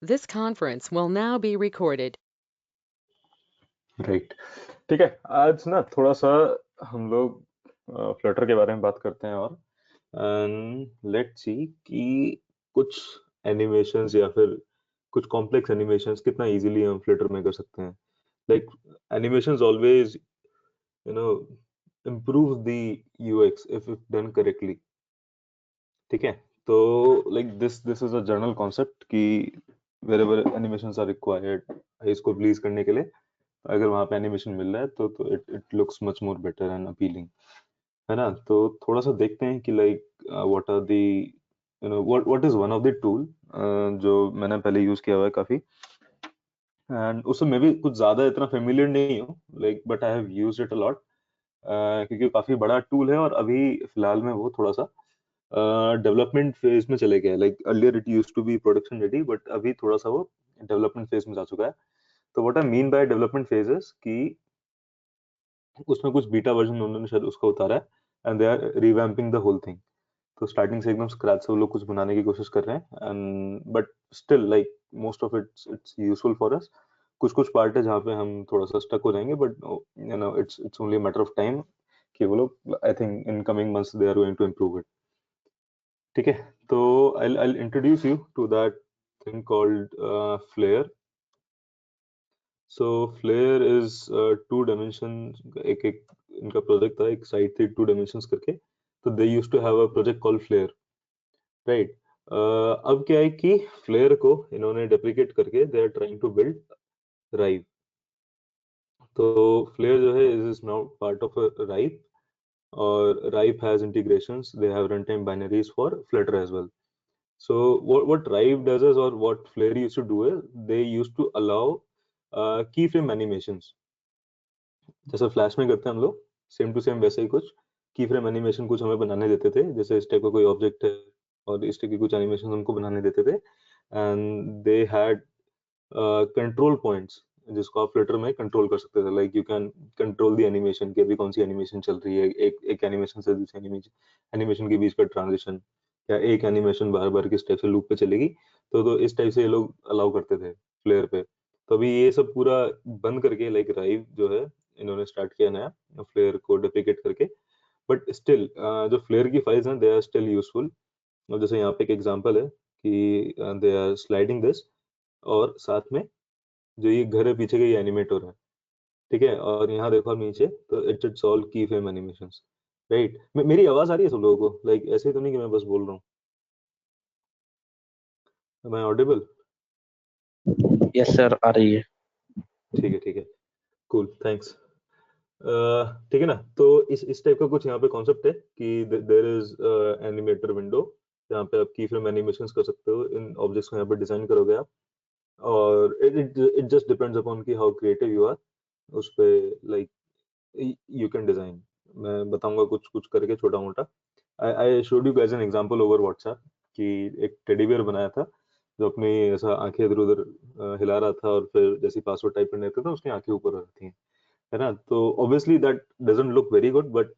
This conference will now be recorded. Right, ठीक है। आज ना थोड़ा सा हम लोग फ्लटर के बारे में बात करते हैं और लेट्स सी कि कुछ एनिमेशंस या फिर कुछ कॉम्प्लेक्स एनिमेशंस कितना इजीली हम फ्लटर में कर सकते हैं। Like animations always you know improves the UX if done correctly। ठीक है, तो like this is a general concept कि wherever animations are required इसको प्लीज करने के लिए अगर वहां पे एनिमेशन मिल रहा है तो it looks much more better and appealing, है ना। तो थोड़ा सा देखते हैं कि like what are the what is one of the tool जो मैंने पहले यूज किया हुआ है काफी, एंड उससे मैं भी कुछ ज्यादा इतना फेमिलियर नहीं हूँ like, but I have used it a lot क्योंकि काफी बड़ा टूल है और अभी फिलहाल में वो थोड़ा सा डेवलपमेंट फेज में चले गए। Like earlier it used to be production ready, but अभी थोड़ा सा वो डेवलपमेंट फेज में जा चुका है। तो what I mean by development phases कि उसमें कुछ बीटा वर्जन उन्होंने शायद उसका उतारा है and they are revamping the whole thing. तो स्टार्टिंग से एकदम स्क्रैच से वो लोग कुछ बनाने की कोशिश कर रहे हैं and but still like most of its useful for us. कुछ कुछ पार्ट है जहाँ पे हम थोड़ा सा स्टक हो जाएंगे, but it's only matter of time कि वो लोग I think in coming months they are going to improve it. ठीक है, तो I'll introduce you to that thing called flare। So flare is two dimension, एक एक इनका प्रोजेक्ट था, एक साइट थी टू डायमेंशंस करके। तो they used to have a project called Flare, right. अब क्या है कि फ्लेयर को इन्होंने डेप्रिकेट करके they are trying to build Rive. तो फ्लेयर जो है is now part of Rive, और Rive has integrations, they have run time binaries for Flutter as well. So what Rive does is, or what Flare used to do is, they used to allow keyframe animations। जैसे flash में करते हैं हम लोग same to same वैसे ही कुछ की frame animation कुछ हमें बनाने देते थे। जैसे इस टाइप का कोई ऑब्जेक्ट है और इस टाइप की कुछ एनिमेशन हमको बनाने देते थे, and they had control points जिसको आप फ्लटर में कंट्रोल कर सकते थे। Like you can control the animation कि अभी कौन सी एनिमेशन चल रही है, एक एनिमेशन से दूसरी एनिमेशन के बीच का ट्रांजिशन, या एक एनिमेशन बार बार किस टाइप से लूप पे चलेगी। तो इस टाइप से ये लोग अलाउ करते थे फ्लेयर पे। तो अभी ये सब पूरा बंद करके लाइक राइव जो है इन्होंने स्टार्ट किया नया फ्लेयर को डेप्रिकेट करके। बट स्टिल जो फ्लेयर की फाइल्स हैं दे आर स्टिल यूजफुल। और जैसे यहाँ पे एक एग्जांपल है कि दे आर स्लाइडिंग दिस, और साथ में जो ये घर है पीछे का ये एनिमेट हो रहा है। ठीक है, और यहाँ देखो आप नीचे तो इट्स ऑल की फ्रेम एनिमेशंस, राइट। मेरी आवाज आ रही है सब लोगों को? लाइक ऐसे ही तो नहीं कि मैं बस बोल रहा हूँ? Am I audible? Yes sir, आ रही है। ठीक है, ठीक है, कूल, थैंक्स। ठीक है ना। तो इस टाइप का कुछ यहाँ पे कॉन्सेप्ट है कि देयर इज एनिमेटर विंडो जहाँ पे आप की फ्रेम एनिमेशंस कर सकते हो, इन ऑब्जेक्ट्स को यहाँ पे डिजाइन करोगे आप। और इट जस्ट डिपेंड्स अपॉन कि हाउ क्रिएटिव यू आर उस पे, लाइक यू कैन डिजाइन। मैं बताऊंगा कुछ कुछ करके छोटा मोटा। I showed you guys an example over WhatsApp कि एक टेडी बियर बनाया था जो अपनी ऐसा आंखें इधर उधर हिला रहा था, और फिर जैसे पासवर्ड टाइप करने था उसकी आंखें ऊपर रहती हैं, है ना। तो obviously that doesn't look very good, but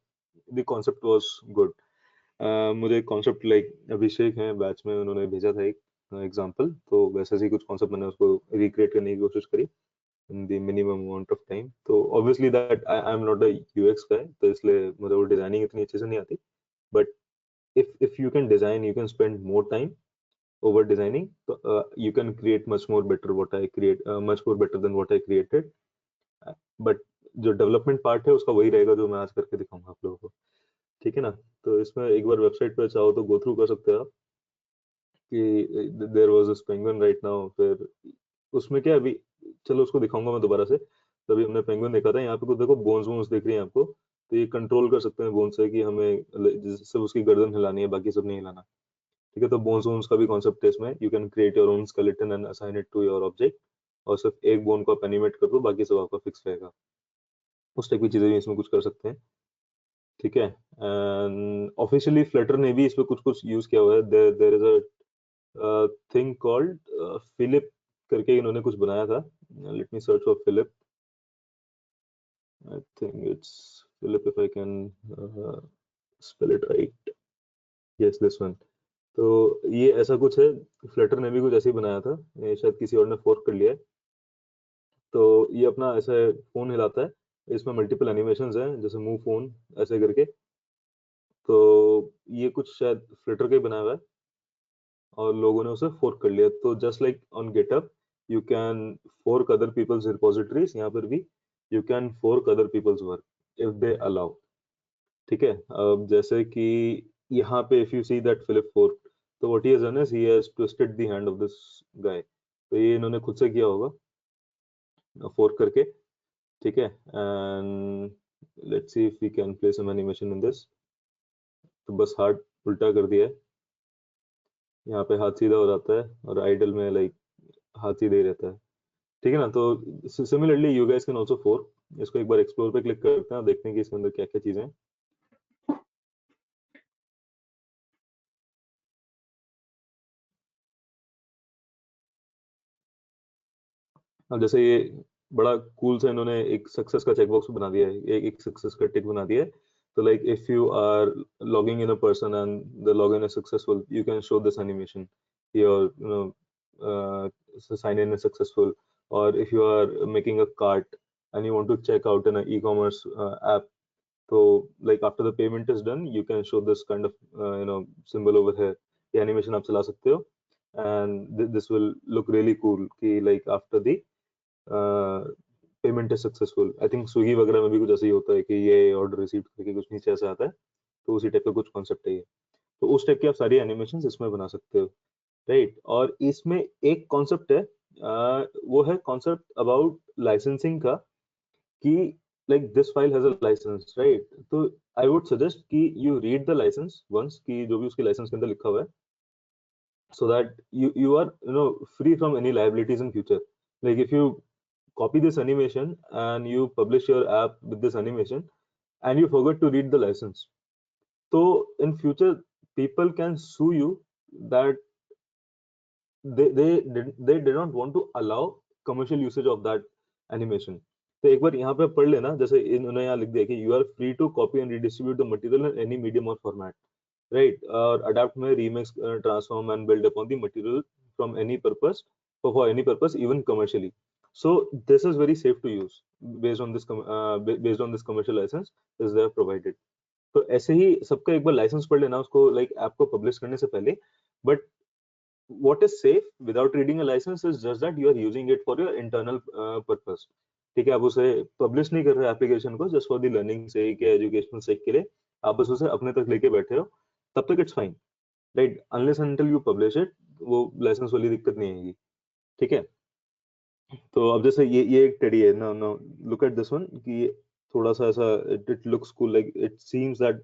the concept was good. मुझे कॉन्सेप्ट लाइक अभिषेक हैं बैच में, उन्होंने भेजा था एक एग्जांपल, तो वैसे ही कुछ कॉन्सेप्ट मैंने उसको रिक्रिएट करने की कोशिश करी in the minimum amount of time. तो obviously that I am not a UX guy, तो इसलिए मुझे वो डिजाइनिंग इतनी अच्छे से नहीं आती। But if you can design, you can spend more time over designing, so, you can create much more better what I create, much more better than what I created। But जो development part है उसका वही रहेगा जो मैं आज करके दिखाऊंगा आप लोगों को। ठीक है ना। तो इसमें एक बार वेबसाइट पे चाहो तो गो थ्रू कर सकते हो आप कि there was this penguin right now. फिर उसमें क्या अभी, चलो उसको दिखाऊंगा मैं दोबारा से। तो अभी हमने पेंगुइन देखा था, यहाँ पे कुछ देखो बोन्स वोन्स दिख रही है आपको। तो ये कंट्रोल कर सकते हैं बोन से कि हमें सिर्फ उसकी गर्दन हिलानी है, बाकी सब नहीं हिलाना। ठीक है, तो बोन्स वोन्स का भी कॉन्सेप्ट है इसमें। You can create your own skeleton and assign it to your object, और सिर्फ एक बोन को आप एनिमेट कर दो, बाकी सब आपका फिक्स रहेगा। उस टाइप की चीजें भी इसमें कुछ कर सकते हैं। ठीक है, ऑफिशियली फ्लटर ने भी इस पे कुछ कुछ यूज किया हुआ है। There is a thing called Philip करके इन्होंने कुछ बनाया था। Let me search for Philip. I think it's Philip, if I can spell it right। Yes, this one। तो ये ऐसा कुछ है, फ्लटर ने भी कुछ ऐसे ही बनाया था, ये शायद किसी और ने फोर्क कर लिया है। तो ये अपना ऐसे फोन हिलाता है, इसमें मल्टीपल एनिमेशंस हैं जैसे मूव फोन ऐसे करके। तो ये कुछ शायद फ्लटर का ही बनाया हुआ है और लोगों ने उसे फोर्क कर लिया। तो just like on GitHub you can fork other people's repositories, यहाँ पर भी you can fork other people's work if they allow. ठीक है, अब जैसे कि यहाँ पे if you see that Philip fork, तो what he has done is he has twisted the hand of this guy. तो ये इन्होंने खुद से किया होगा फोर्क करके। ठीक है, and let's see if we can play some animation in this. तो बस हाथ उल्टा कर दिया है, यहाँ पे हाथ सीधा हो जाता है और आइडल में लाइक हाथ सीधे ही रहता है। ठीक है ना, तो similarly you guys can also fork. इसको एक बार एक्सप्लोर पे क्लिक करते हैं और देखते हैं कि इसके अंदर क्या क्या चीजें हैं। अब जैसे ये बड़ा कूल सा इन्होंने एक सक्सेस का चेकबॉक्स बना दिया है, एक सक्सेस का टिक बना दिया है। तो like if you are logging in a person and the login is successful, you can show this animation, your sign in is successful. Or if you are making a cart and you want to check out in an e-commerce app, so like after the payment is done you can show this kind of symbol over here। ये animation आप चला सकते हो and this will look really cool कि like after the payment is successful. I think Swiggy वगैरह में भी कुछ ऐसा ही होता है कि ये ऑर्डर रिसीव करके कुछ नीचे ऐसा आता है, तो उसी टाइप का कुछ कॉन्सेप्ट है ये। तो उस टाइप की आप सारी एनिमेशन इसमें बना सकते हो, राइट। और इसमें एक कॉन्सेप्ट है, वो है कॉन्सेप्ट अबाउट लाइसेंसिंग का, कि like this file has a license, right. तो आई वुड सजेस्ट कि you read the license once, कि जो भी उसके लाइसेंस के अंदर लिखा हुआ है, so that you are free from any liabilities in future। Like if you copy this animation and you publish your app with this animation and you forget to read the license, so in future people can sue you that they did not want to allow commercial usage of that animation। तो एक बार यहाँ पे पढ़ लेना, जैसे इन्होंने यहाँ लिख दिया कि you are free to copy and redistribute the material in any medium or format, right? और adapt में remix, transform and build upon the material from any purpose, for any purpose even commercially। So this is very safe to use based on this based on this commercial license is they have provided। तो ऐसे ही सबका एक बार licence पढ़ लेना उसको, like app को publish करने से पहले। But what is safe without reading a license is just that you are using it for your internal purpose। ठीक है, आप उसे पब्लिश नहीं कर रहे एप्लीकेशन को जस्ट फॉर द लर्निंग सेक या एजुकेशनल सेक के लिए, आप बस उसे अपने तक लेके बैठे हो, तब तक it's fine, right. Unless until you publish it, वो लाइसेंस वाली दिक्कत नहीं आएगी। ठीक है, तो अब जैसे ये एक टेडी है ना, no look at this one, कि थोड़ा सा ऐसा it looks cool, like it seems that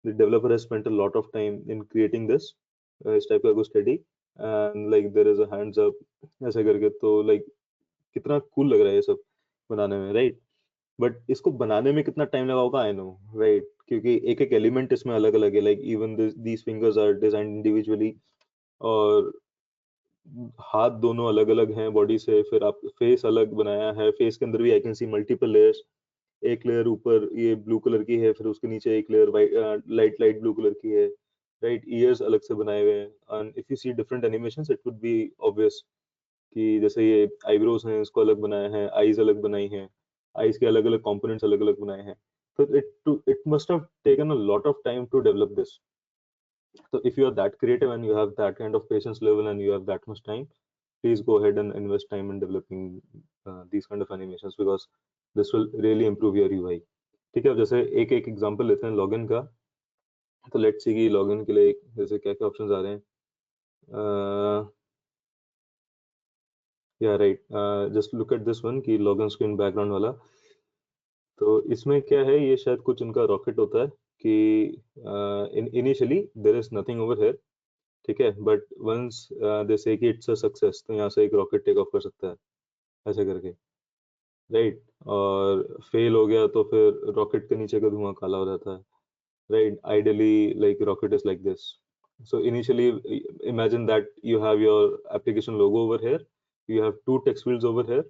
the developer has spent a lot of time in creating this, इस टाइप का कुछ teddy, and like there is a hands up ऐसे करके। तो लाइक कितना कूल लग रहा है ये सब बनाने में, राइट। बट इसको बनाने में कितना टाइम लगा होगा, आई नो, राइट, क्योंकि एक एक एलिमेंट इसमें अलग अलग है, like even these fingers are designed individually, और हाथ दोनों अलग अलग हैं बॉडी से। फिर आप फेस अलग बनाया है, फेस के अंदर भी I can see multiple layers. एक लेयर ऊपर ये ब्लू कलर की है, फिर उसके नीचे एक layer white light light blue colour की है, राइट। ईयर्स अलग से बनाए हुए हैं, and if you see different animations it would be obvious कि जैसे ये आईब्रोज हैं इसको अलग बनाया है, आईज अलग बनाई हैं, आईज के अलग अलग कंपोनेंट्स अलग अलग बनाए हैं। तो it must have taken a lot of time to develop this. So if you are that creative and you have that kind of patience level and you have that much time, please go ahead and invest time in developing these kind of animations, because this will really improve your UI। ठीक है, अब जैसे एक एक example लेते हैं login का। तो लेट्स सी कि लॉगिन के लिए जैसे क्या क्या ऑप्शंस आ रहे हैं। या right, just look at this one कि लॉगिन स्क्रीन बैकग्राउंड वाला। तो इसमें क्या है, ये शायद कुछ इनका रॉकेट होता है कि initially there is nothing over here. ठीक है, बट वंस दे से कि इट्स अ सक्सेस, तो यहाँ से एक रॉकेट टेक ऑफ कर सकता है ऐसे करके, राइट। और फेल हो गया तो फिर रॉकेट के नीचे का धुआं काला हो जाता है, right. Ideally like rocket is like this. so initially imagine that you have your application logo over here, you have two text fields over here,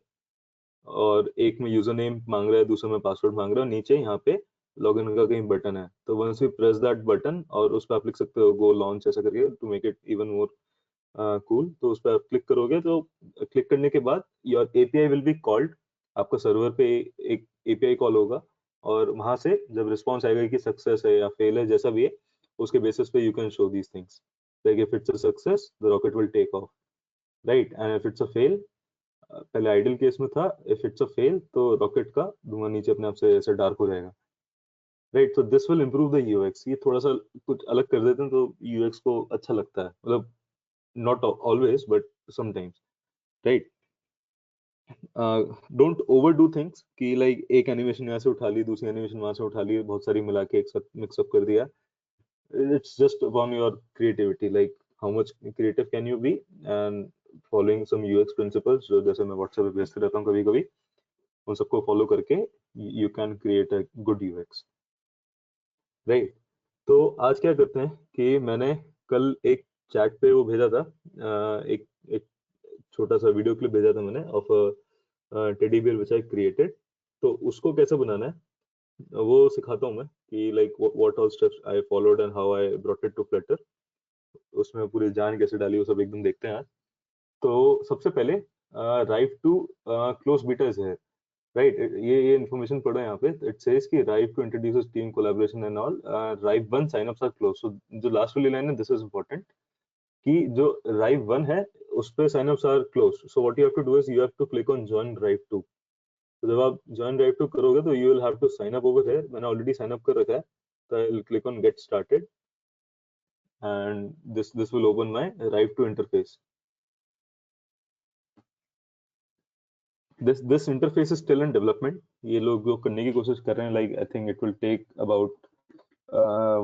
और एक में यूजर नेम मांग रहा है, दूसरे में पासवर्ड मांग रहा है, और नीचे यहाँ पे लॉगिन का कहीं बटन है, तो once you press that button और उस पर आप लिख सकते हो गो लॉन्च ऐसा करके to make it even more cool. तो उस पर आप क्लिक करोगे तो क्लिक करने के बाद your API will be called, आपका सर्वर पे एक एपीआई कॉल होगा और वहां से जब रिस्पॉन्स आएगा कि सक्सेस है या फेल है जैसा भी है, उसके बेसिस पे you can show these things like if it's a success the rocket will take off, right, and if it's a fail, पहले आइडल केस में था, इफ इट्स अ फेल तो रॉकेट का धुआं नीचे अपने आप से ऐसे डार्क हो जाएगा, राइट। तो this will improve the UX, ये थोड़ा सा कुछ अलग कर देते हैं तो यूएक्स को अच्छा लगता है, मतलब not always but sometimes, right. Don't over do things कि लाइक एक एनिमेशन यहाँ से उठा ली, दूसरी एनिमेशन वहां से उठा ली, बहुत सारी मिला के एक साथ मिक्सअप कर दिया। It's just upon your creativity, like how much creative can you be, and following some UX principles जो जैसे मैं WhatsApp पे भेजते रहता हूँ कभी कभी, उन सबको फॉलो करके you can create a good UX, right? तो आज क्या करते हैं कि मैंने कल एक चैट पे वो भेजा था, एक एक छोटा सा वीडियो क्लिप भेजा था मैंने of teddy bear which I created. तो उसको कैसे बनाना है वो सिखाता हूँ मैं कि like what all steps I followed and how I brought it to Flutter, उसमें पूरी जान कैसे डाली वो सब एकदम देखते हैं आज। तो सबसे पहले Rive two close beta is है, राइट, ये इन्फॉर्मेशन पढ़ो यहाँ पे, इट सेज कि Rive two introduces team collaboration and all, Rive 1 signups are close. So जो लास्ट वाली लाइन है दिस इज इंपॉर्टेंट कि जो राइव 1 है उस पे signups are close, so what you have to do is you have to click on join Rive 2। तो जब आप जॉइन राइव 2 करोगे तो you will have to sign up over here, मैंने ऑलरेडी साइन अप कर रखा है, तो I will click on get started and this will open my Rive 2 interface. This interface is still in development. ये लोग जो करने की कोशिश कर रहे हैं, like I think it will take about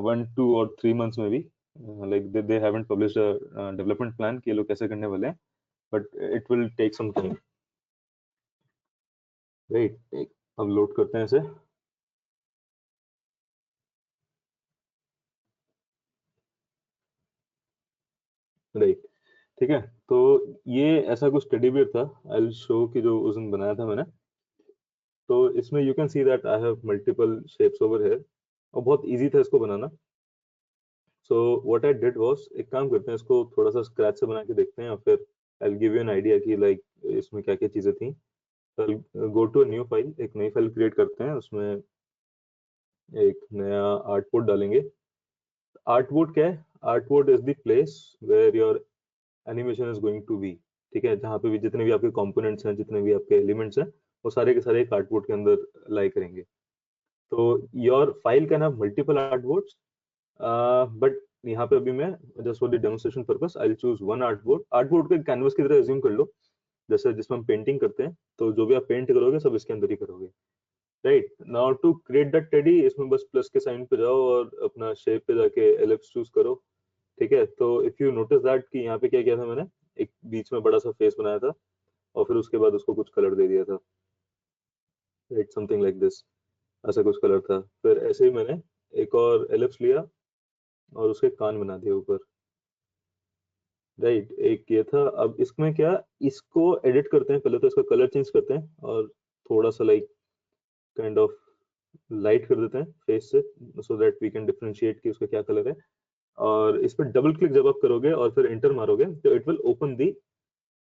1, 2 or 3 months maybe. Like they haven't published a development plan कि ये लोग कैसे करने वाले हैं, but it will take some time. Right. अब लोड करते हैं इसे। Right. ठीक है, तो ये ऐसा कुछ टेडी बियर था, आई विल शो कि जो उस दिन बनाया था मैंने। तो इसमें you can see that I have multiple shapes over here और बहुत इजी था इसको बनाना। So what I did was, एक काम करते हैं इसको थोड़ा सा स्क्रैच से बना के देखते हैं और फिर I will give you an idea कि लाइक इसमें क्या क्या चीजें थी। Go to a new file, एक नई फाइल क्रिएट करते हैं, उसमें एक नया आर्टबोर्ड डालेंगे। आर्टबोर्ड क्या है? Artboard is the place where your animation is going to be, ठीक है, जहाँ पे भी जितने भी आपके कंपोनेंट्स हैं, जितने भी आपके एलिमेंट्स हैं, वो सारे के सारे एक आर्टबोर्ड के अंदर लाई करेंगे। तो your file can have multiple artboards, but यहाँ पे अभी मैं just for the demonstration purpose I will choose one artboard. Artboard को कैनवस की तरह एज्यूम कर लो, जैसे जिसमें हम पेंटिंग करते हैं, तो जो भी आप पेंट करोगे सब इसके अंदर ही करोगे, right. Now to create that teddy, इसमें बस प्लस के साइन पे जाओ और अपना शेप पे जाके एलिप्स चूज करो, ठीक है। तो इफ यू नोटिस दैट कि यहाँ पे क्या किया था मैंने, एक बीच में बड़ा सा फेस बनाया था और फिर उसके बाद उसको कुछ कलर दे दिया था, राइट, समथिंग लाइक दिस, ऐसा कुछ कलर था। फिर ऐसे ही मैंने एक और एलिप्स लिया और उसके कान बना दिए ऊपर, राइट, एक ये था। अब इसमें क्या, इसको एडिट करते हैं, पहले तो इसका कलर चेंज करते हैं और थोड़ा सा लाइक काइंड ऑफ लाइट कर देते हैं फेस से, so that we can differentiate कि उसका क्या कलर है। और इस पर डबल क्लिक जब आप करोगे और फिर एंटर मारोगे तो it will open the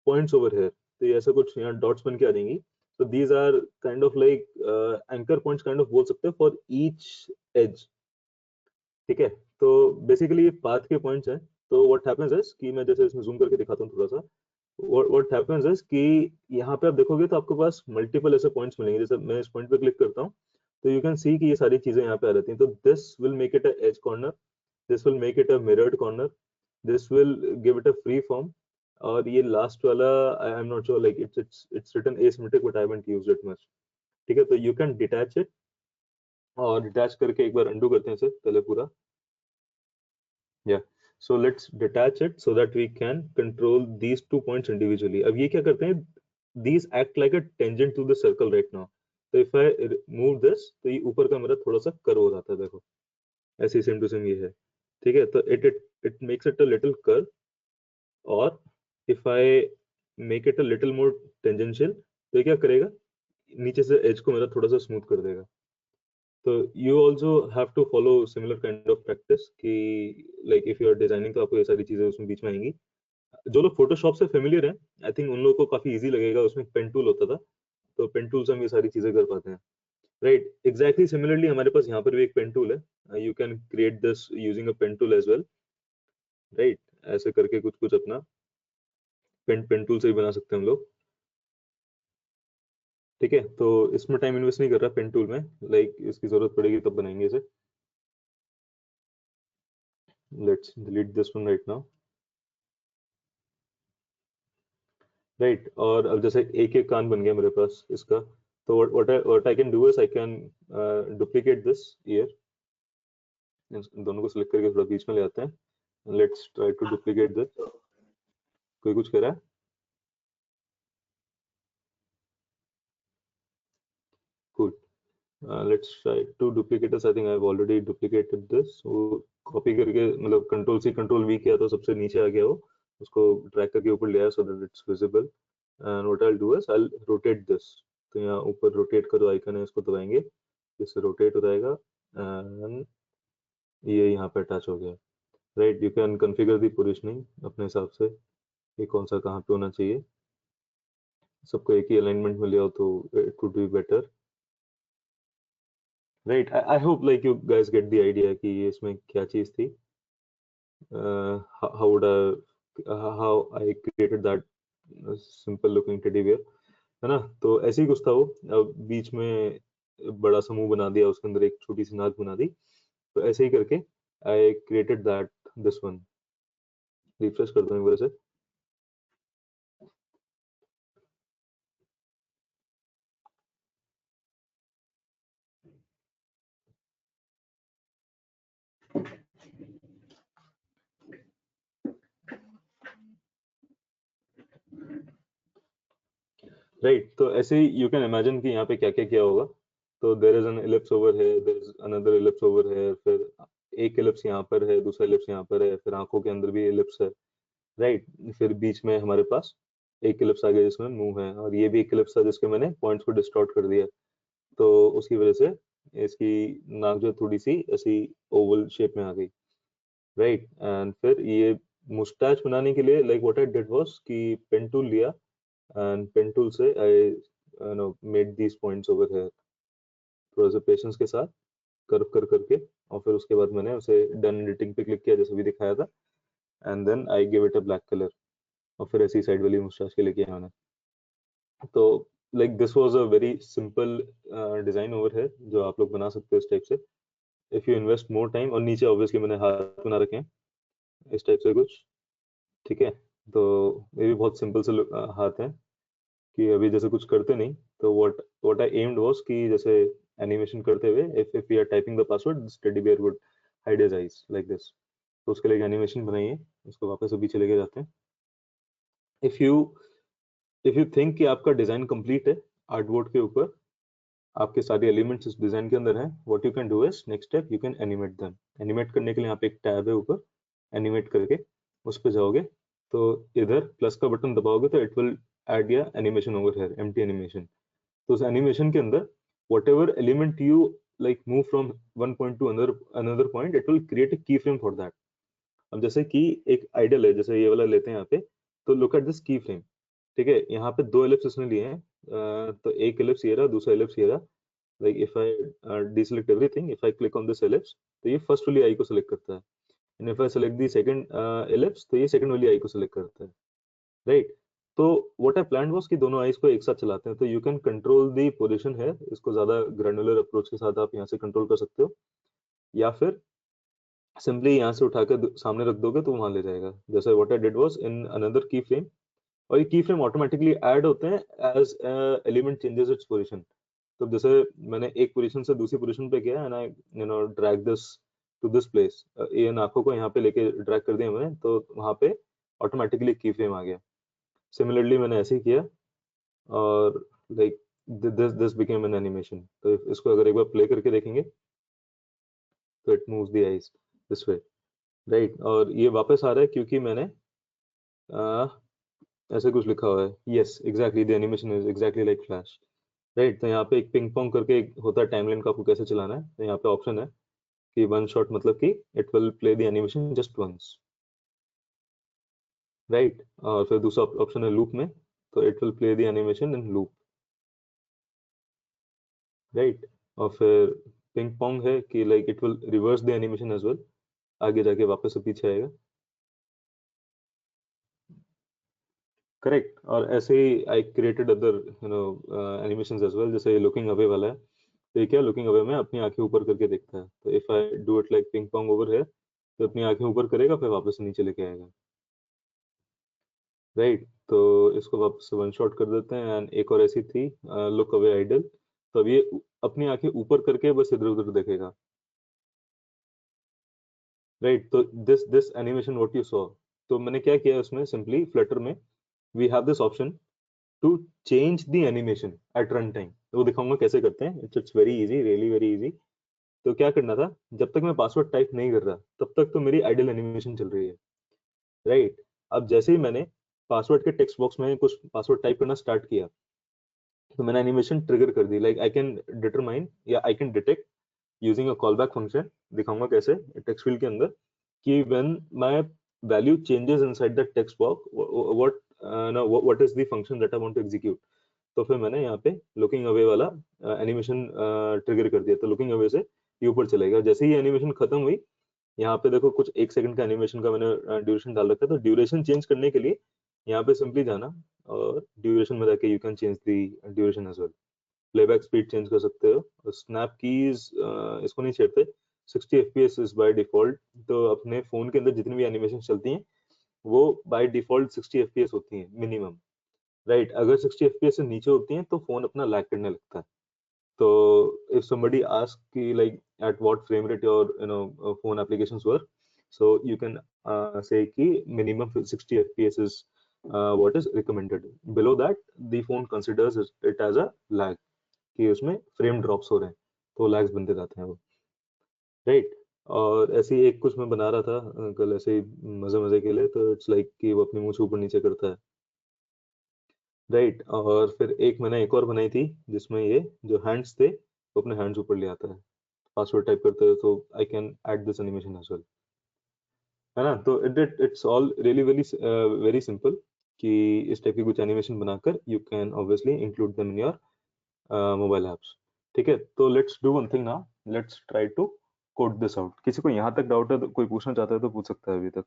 points over here. तो ये ऐसा कुछ यहाँ डॉट्स बन के आ जाएंगी, तो these are kind of like anchor points kind of बोल सकते हैं फॉर ईच एज, ठीक है। तो बेसिकली ये पाथ के पॉइंट्स हैं। तो व्हाट हैपेंस इज कि मैं जैसे इसमें जूम करके दिखाता हूँ थोड़ा सा, व्हाट हैपेंस इज कि यहाँ पे आप देखोगे तो आपके पास मल्टीपल ऐसे पॉइंट्स मिलेंगे। जैसे मैं इस पॉइंट पे क्लिक करता हूँ तो यू कैन सी कि ये सारी चीजें यहाँ पे आ जाती हैं। तो this will make it a edge corner, this will make it a mirrored corner, this will give it a free form. और ये लास्ट वाला I am not sure, like it's written asymmetric but I haven't used it much, ठीक है। तो you can detach it, और detach करके एक बार undo करते हैं इसे पहले पूरा, या so let's detach it so that we can control these 2 points individually. अब ये क्या करते हैं, these act like a tangent to the circle right now. तो इफ आई मूव दिस तो ये ऊपर का मेरा थोड़ा सा कर्व हो जाता है, देखो ऐसे सेम टू सेम ये है, ठीक है। तो it makes it a little curve, और if I make it a little more tangential तो ये क्या करेगा, नीचे से एज को मेरा थोड़ा सा स्मूथ कर देगा। तो you also have to follow similar kind of practice कि like if you are designing तो आपको ये सारी चीजें उसमें बीच में आएंगी। जो लोग फोटोशॉप से फेमिलियर हैं, आई थिंक उन लोगों को काफी इजी लगेगा, उसमें पेन टूल होता था, तो पेन टूल से हम ये सारी चीजें कर पाते हैं। राइट, एग्जैक्टली सिमिलरली हमारे पास यहाँ पर भी एक पेन टूल है, you can create this using a pen tool as well. Right, ऐसे करके कुछ कुछ अपना पेन टूल से ही बना सकते हैं हम लोग। ठीक है, तो इसमें टाइम इन्वेस्ट नहीं कर रहा पेन टूल में, लाइक इसकी जरूरत पड़ेगी तब बनाएंगे इसे। Let's delete this one right now. Right, और अब जैसे एक एक कान बन गया मेरे पास इसका, तो what I can do is I can duplicate this ear। इन दोनों को सिलेक्ट करके थोड़ा बीच में ले आते हैं। Let's try to duplicate this. कोई कुछ कह रहा है? Cool. Let's try to duplicate this। I think I've already duplicated this। वो कॉपी करके मतलब कंट्रोल सी कंट्रोल वी किया तो सबसे नीचे आ गया वो, उसको ड्रैग करके ऊपर ले आया so that it's visible। And what I'll do is I'll rotate this। तो यहाँ ऊपर रोटेट का जो आइकन है इसको दबाएंगे, इससे रोटेट हो जाएगा एंड ये यहाँ पे अटैच हो गया। Right, you can configure the positioning अपने हिसाब से कि कौन सा कहाँ पे होना चाहिए। सबको एक ही अलाइनमेंट में ले आओ तो it would be better. Right, I hope like you guys get the idea कि इसमें क्या चीज थी। How would how I created that simple looking teddy bear, है ना? तो ऐसे ही कुछ था वो। अब बीच में बड़ा सा मुंह बना दिया, उसके अंदर एक छोटी सी नाक बना दी, तो ऐसे ही करके I created that this one. Refresh करता हूँ एक बार से। राइट, तो ऐसे ही यू कैन इमेजिन कि यहाँ पे क्या क्या किया होगा। तो there is an ellipse over है, there is another ellipse over है, फिर एक इलिप्स यहाँ पर है, दूसरा इलिप्स यहाँ पर है, फिर आंखों के अंदर भी इलिप्स है। राइट, फिर बीच में हमारे पास एक इलिप्स आ गया जिसमें मुंह है, और ये भी एक इलिप्स था जिसके मैंने पॉइंट्स को डिस्टॉर्ट कर दिया, तो उसकी वजह से इसकी नाक जो थोड़ी सी ऐसी ओवल शेप में आ गई। राइट, एंड फिर ये मुस्टैच बनाने के लिए like what I did was कि पेन टूल लिया एंड पेन टूल से I know made these points over here, थोड़ा सा पेशेंस के साथ कर्व कर करके, और फिर उसके बाद मैंने उसे डन एडिटिंग पे क्लिक किया जैसे भी दिखाया था, and then I give it a black colour, और फिर ऐसी साइड वाली मुस्टैच के लिए किया मैंने। तो like this was a very simple design over है जो आप लोग बना सकते हो इस टाइप से if you invest more time. और नीचे ऑब्वियसली मैंने हाथ बना रखे हैं इस टाइप से कुछ। ठीक है, तो ये भी बहुत सिंपल से हाथ हैं कि अभी जैसे कुछ करते नहीं, तो व्हाट आई एम्ड वाज कि जैसे एनिमेशन करते हुए if we are typing the password this teddy bear would hide his eyes like this. तो उसके लिए एक एनिमेशन बनाइए, उसको वापस अभी चले के जाते हैं। इफ यू थिंक कि आपका डिजाइन कंप्लीट है आर्टबोर्ड के ऊपर, आपके सारे एलिमेंट्स इस डिजाइन के अंदर हैं, what you can do is next step you can animate them. Animate करने के लिए यहाँ पे एक टैब है ऊपर, एनिमेट करके उस पर जाओगे, तो इधर प्लस का बटन दबाओगे तो इट विल ऐड या animation over here, empty animation. तो उस एनिमेशन के अंदर whatever element you like move from one point to another point, it will create a keyframe for that। अब जैसे कि एक आइडल है, जैसे ये वाला लेते हैं यहाँ पे, तो लुक एट दिस की फ्रेम। ठीक है, यहाँ पे दो एलिप्स इसने लिए हैं, तो एक एलिप्स ये रहा, दूसरा एलिप्स ये रहा। Like if I deselect everything, if I click on this ellipse, तो ये फर्स्ट वाली आई को सेलेक्ट करता है, and if I select the second ellipse, तो ये सेकंड वाली आई को सेलेक्ट करता है। राइट, तो व्हाट आई प्लान वाज कि दोनों आईज को एक साथ चलाते हैं, तो you can control the position है, इसको ज्यादा ग्रैनुलर अप्रोच के साथ आप यहाँ से कंट्रोल कर सकते हो, या फिर सिंपली यहाँ से उठाकर सामने रख दोगे तो वहां ले जाएगा। जैसे what I did was in another key frame, और ये की फ्रेम ऑटोमेटिकली ऐड होते हैं as element changes its position. तो जैसे मैंने एक पोजीशन से दूसरी पोजीशन पे किया and I drag this to this place, ये आंखों को यहाँ पे लेके ड्रैग कर दिया मैंने, तो वहां पे ऑटोमेटिकली की फ्रेम आ गया। सिमिलरली मैंने ऐसे ही किया, और like this this became an animation. तो इसको अगर एक बार प्ले करके देखेंगे तो it moves the eyes this way. Right, और ये वापस आ रहा है क्योंकि मैंने ऐसे कुछ लिखा हुआ है। Yes exactly, the animation is exactly like flash. Right. तो यहाँ पे एक पिंग पोंग करके एक होता है टाइमलाइन का, आपको कैसे चलाना है। तो यहाँ पे ऑप्शन है कि वन शॉट, मतलब कि it will play the animation just once, right. और फिर दूसरा ऑप्शन है लूप में, तो it will play the animation in loop, right. और फिर पिंग पोंग है कि like it will reverse the animation as well, आगे जाके वापस से पीछे आएगा, करेक्ट। और ऐसे ही I created other animations as well, जैसे लुकिंग अवे वाला है। तो ये क्या, लुकिंग अवे में अपनी आंखें ऊपर करके देखता है। तो if I do it like ping pong over है, तो अपनी आंखें ऊपर करेगा, फिर वापस नीचे लेके आएगा, राइट। तो इसको वापस वन शॉट कर देते हैं। एंड एक और ऐसी थी, लुक अवे आइडल। तो अब ये अपनी आंखें ऊपर करके बस इधर उधर देखेगा, राइट। तो this animation what you saw, तो मैंने क्या किया उसमें, सिंपली फ्लटर में we have this option to change the animation at run time. वो दिखाऊंगा कैसे करते हैं। It's very easy, really very easy. तो क्या करना था, जब तक मैं पासवर्ड टाइप नहीं कर रहा, तब तक तो मेरी आइडल एनिमेशन चल रही है, राइट। अब जैसे ही मैंने पासवर्ड के टेक्स्ट बॉक्स में कुछ पासवर्ड टाइप करना स्टार्ट किया, तो मैंने एनिमेशन ट्रिगर कर दी। लाइक आई कैन डिटरमाइन या I can detect using a callback function. दिखाऊंगा कैसे टेक्स्ट फील्ड के अंदर, कि when my value changes inside the text box, what what is the function that I want to execute. तो फिर मैंने यहाँ पे लुकिंग अवे वाला एनिमेशन ट्रिगर कर दिया। तो लुकिंग अवे से ये ऊपर चलेगा। जैसे ही एनिमेशन खत्म हुई, यहाँ पे देखो कुछ 1 सेकंड का एनिमेशन का मैंने ड्यूरेशन डाल रखा है। तो ड्यूरेशन चेंज करने के लिए यहाँ पे सिंपली जाना, और ड्यूरेशन में जाके you can change the duration as well. Playback speed change कर सकते हो। स्नैप कीज इसको नहीं छेड़ते। 60 fps इज बाय डिफॉल्ट। तो अपने फोन के अंदर जितनी भी एनिमेशन चलती हैं, वो बाय डिफॉल्ट 60 fps होती हैं मिनिमम, राइट। अगर 60 fps से नीचे होती हैं तो फोन अपना लैग करने लगता है। तो if somebody asks कि like at what frame rate your phone applications work, so you can say कि minimum 60 fps is what is recommended. Below that the phone considers it as a lag, कि उसमें frame drops हो रहे हैं, तो lags बनते जाते हैं वो, राइट। और ऐसे ही एक कुछ मैं बना रहा था कल, ऐसे ही मजे मजे के लिए। तो इट्स लाइक कि वो अपनी मूंछ ऊपर नीचे करता है, राइट। और फिर एक मैंने एक और बनाई थी, जिसमें ये जो हैंड्स थे वो अपने हैंड्स ऊपर ले आता है, पासवर्ड टाइप करते हो, तो I can add this animation as well, है ना। तो it's all really very very simple, कि इस टाइप की कुछ एनिमेशन बनाकर you can obviously include them in your mobile apps. ठीक है, तो let's do one thing now, let's try to code this out. किसी को यहाँ तक डाउट है, तो कोई पूछना चाहता है तो पूछ सकता है अभी तक।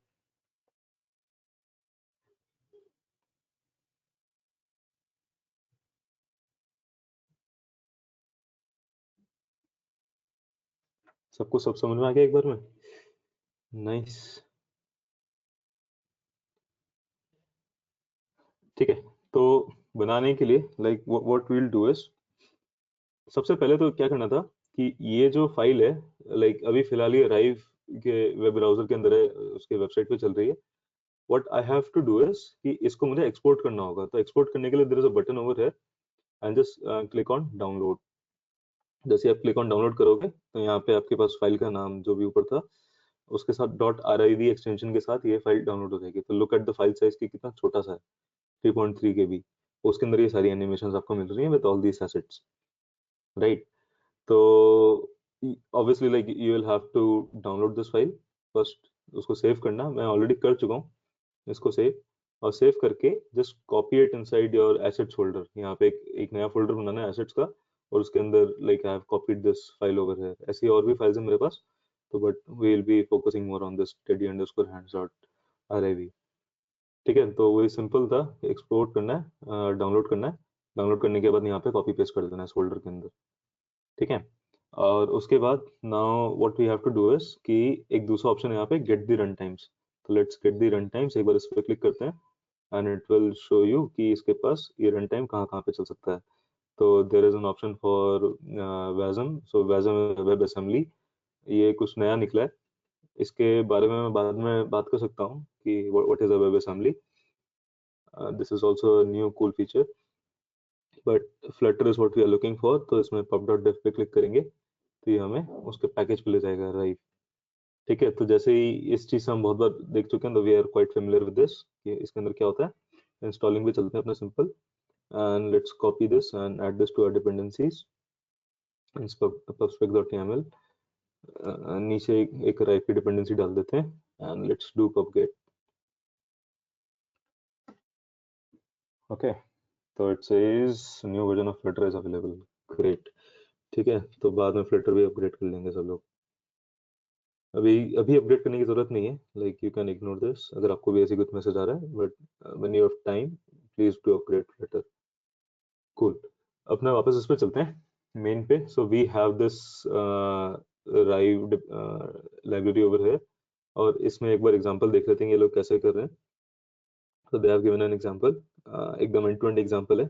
सबको सब समझ में आ गया एक बार में? नाइस। ठीक है, तो बनाने के लिए like what we will do is, सबसे पहले तो क्या करना था कि ये जो फाइल है, लाइक अभी फिलहाल ये राइव के वेब ब्राउजर के अंदर है, उसके वेबसाइट पे चल रही है। What I have to do is कि इसको मुझे एक्सपोर्ट करना होगा। तो एक्सपोर्ट करने के लिए there is a button over है, and just click on download. जैसे आप क्लिक ऑन डाउनलोड करोगे, तो यहाँ पे आपके पास फाइल का नाम जो भी ऊपर था, उसके साथ डॉट RIV एक्सटेंशन के साथ ये फाइल डाउनलोड हो जाएगी। तो look at the file size की, कितना छोटा सा है, 3.3 KB। उसके अंदर ये सारी एनिमेशन आपको मिल रही हैं with all these assets, right. तो obviously like you will have to download this file first, उसको सेव करना। मैं ऑलरेडी कर चुका हूँ इसको सेव। और सेव करके just copy it inside your assets folder. यहाँ पे एक नया फोल्डर बनाना है एसेट्स का, और उसके अंदर like I have copied this file over है। ऐसी और भी फाइल्स हैं मेरे पास, तो but we will be focusing more on this teddy_hands.riv। ठीक है, तो वही सिंपल था, एक्सपोर्ट करना है, डाउनलोड करना है। डाउनलोड करने के बाद यहाँ पे कॉपी पेस्ट कर देना है इस फोल्डर के अंदर, ठीक है। और उसके बाद now what we have to do is कि एक दूसरा ऑप्शन है यहाँ पे, गेट द रन टाइम्स। तो let's get the run times, एक बार इस पे क्लिक करते हैं, and it will show you कि इसके पास ये रन टाइम कहाँ कहाँ पे चल सकता है। तो there is an option for WASM, so WASM web assembly, ये कुछ नया निकला है। इसके बारे में मैं बाद में बात कर सकता हूँ कि what is a web assembly. This is also new cool feature, but Flutter is what we are looking for. तो इसमें pub.dev पे क्लिक करेंगे, तो ये हमें उसके पैकेज पे ले जाएगा, राइट। ठीक है, तो जैसे ही इस चीज से हम बहुत बार देख चुके हैं, तो we are quite familiar with this कि इसके अंदर क्या होता है। इंस्टॉलिंग भी चलते हैं अपना simple. and let's copy this and add this to our dependencies in pubspec.yaml. नीचे एक Rive की dependency डाल देते हैं and let's do pubget. Okay, so it says new version of Flutter is available. Great. ठीक है, तो बाद में Flutter भी अपग्रेड कर लेंगे सब लोग. अभी अपडेट करने की जरूरत नहीं है. Like you can ignore this अगर आपको भी ऐसी कुछ मैसेज आ रहा है, but when you have time please do upgrade Flutter. Cool. अपना वापस इस पे चलते हैं मेन पे. So we have this Rive library over here और इसमें एक बार एग्जांपल देख लेते हैं ये लोग कैसे कर रहे हैं. So they have given an example. एकदम end-to-end example है.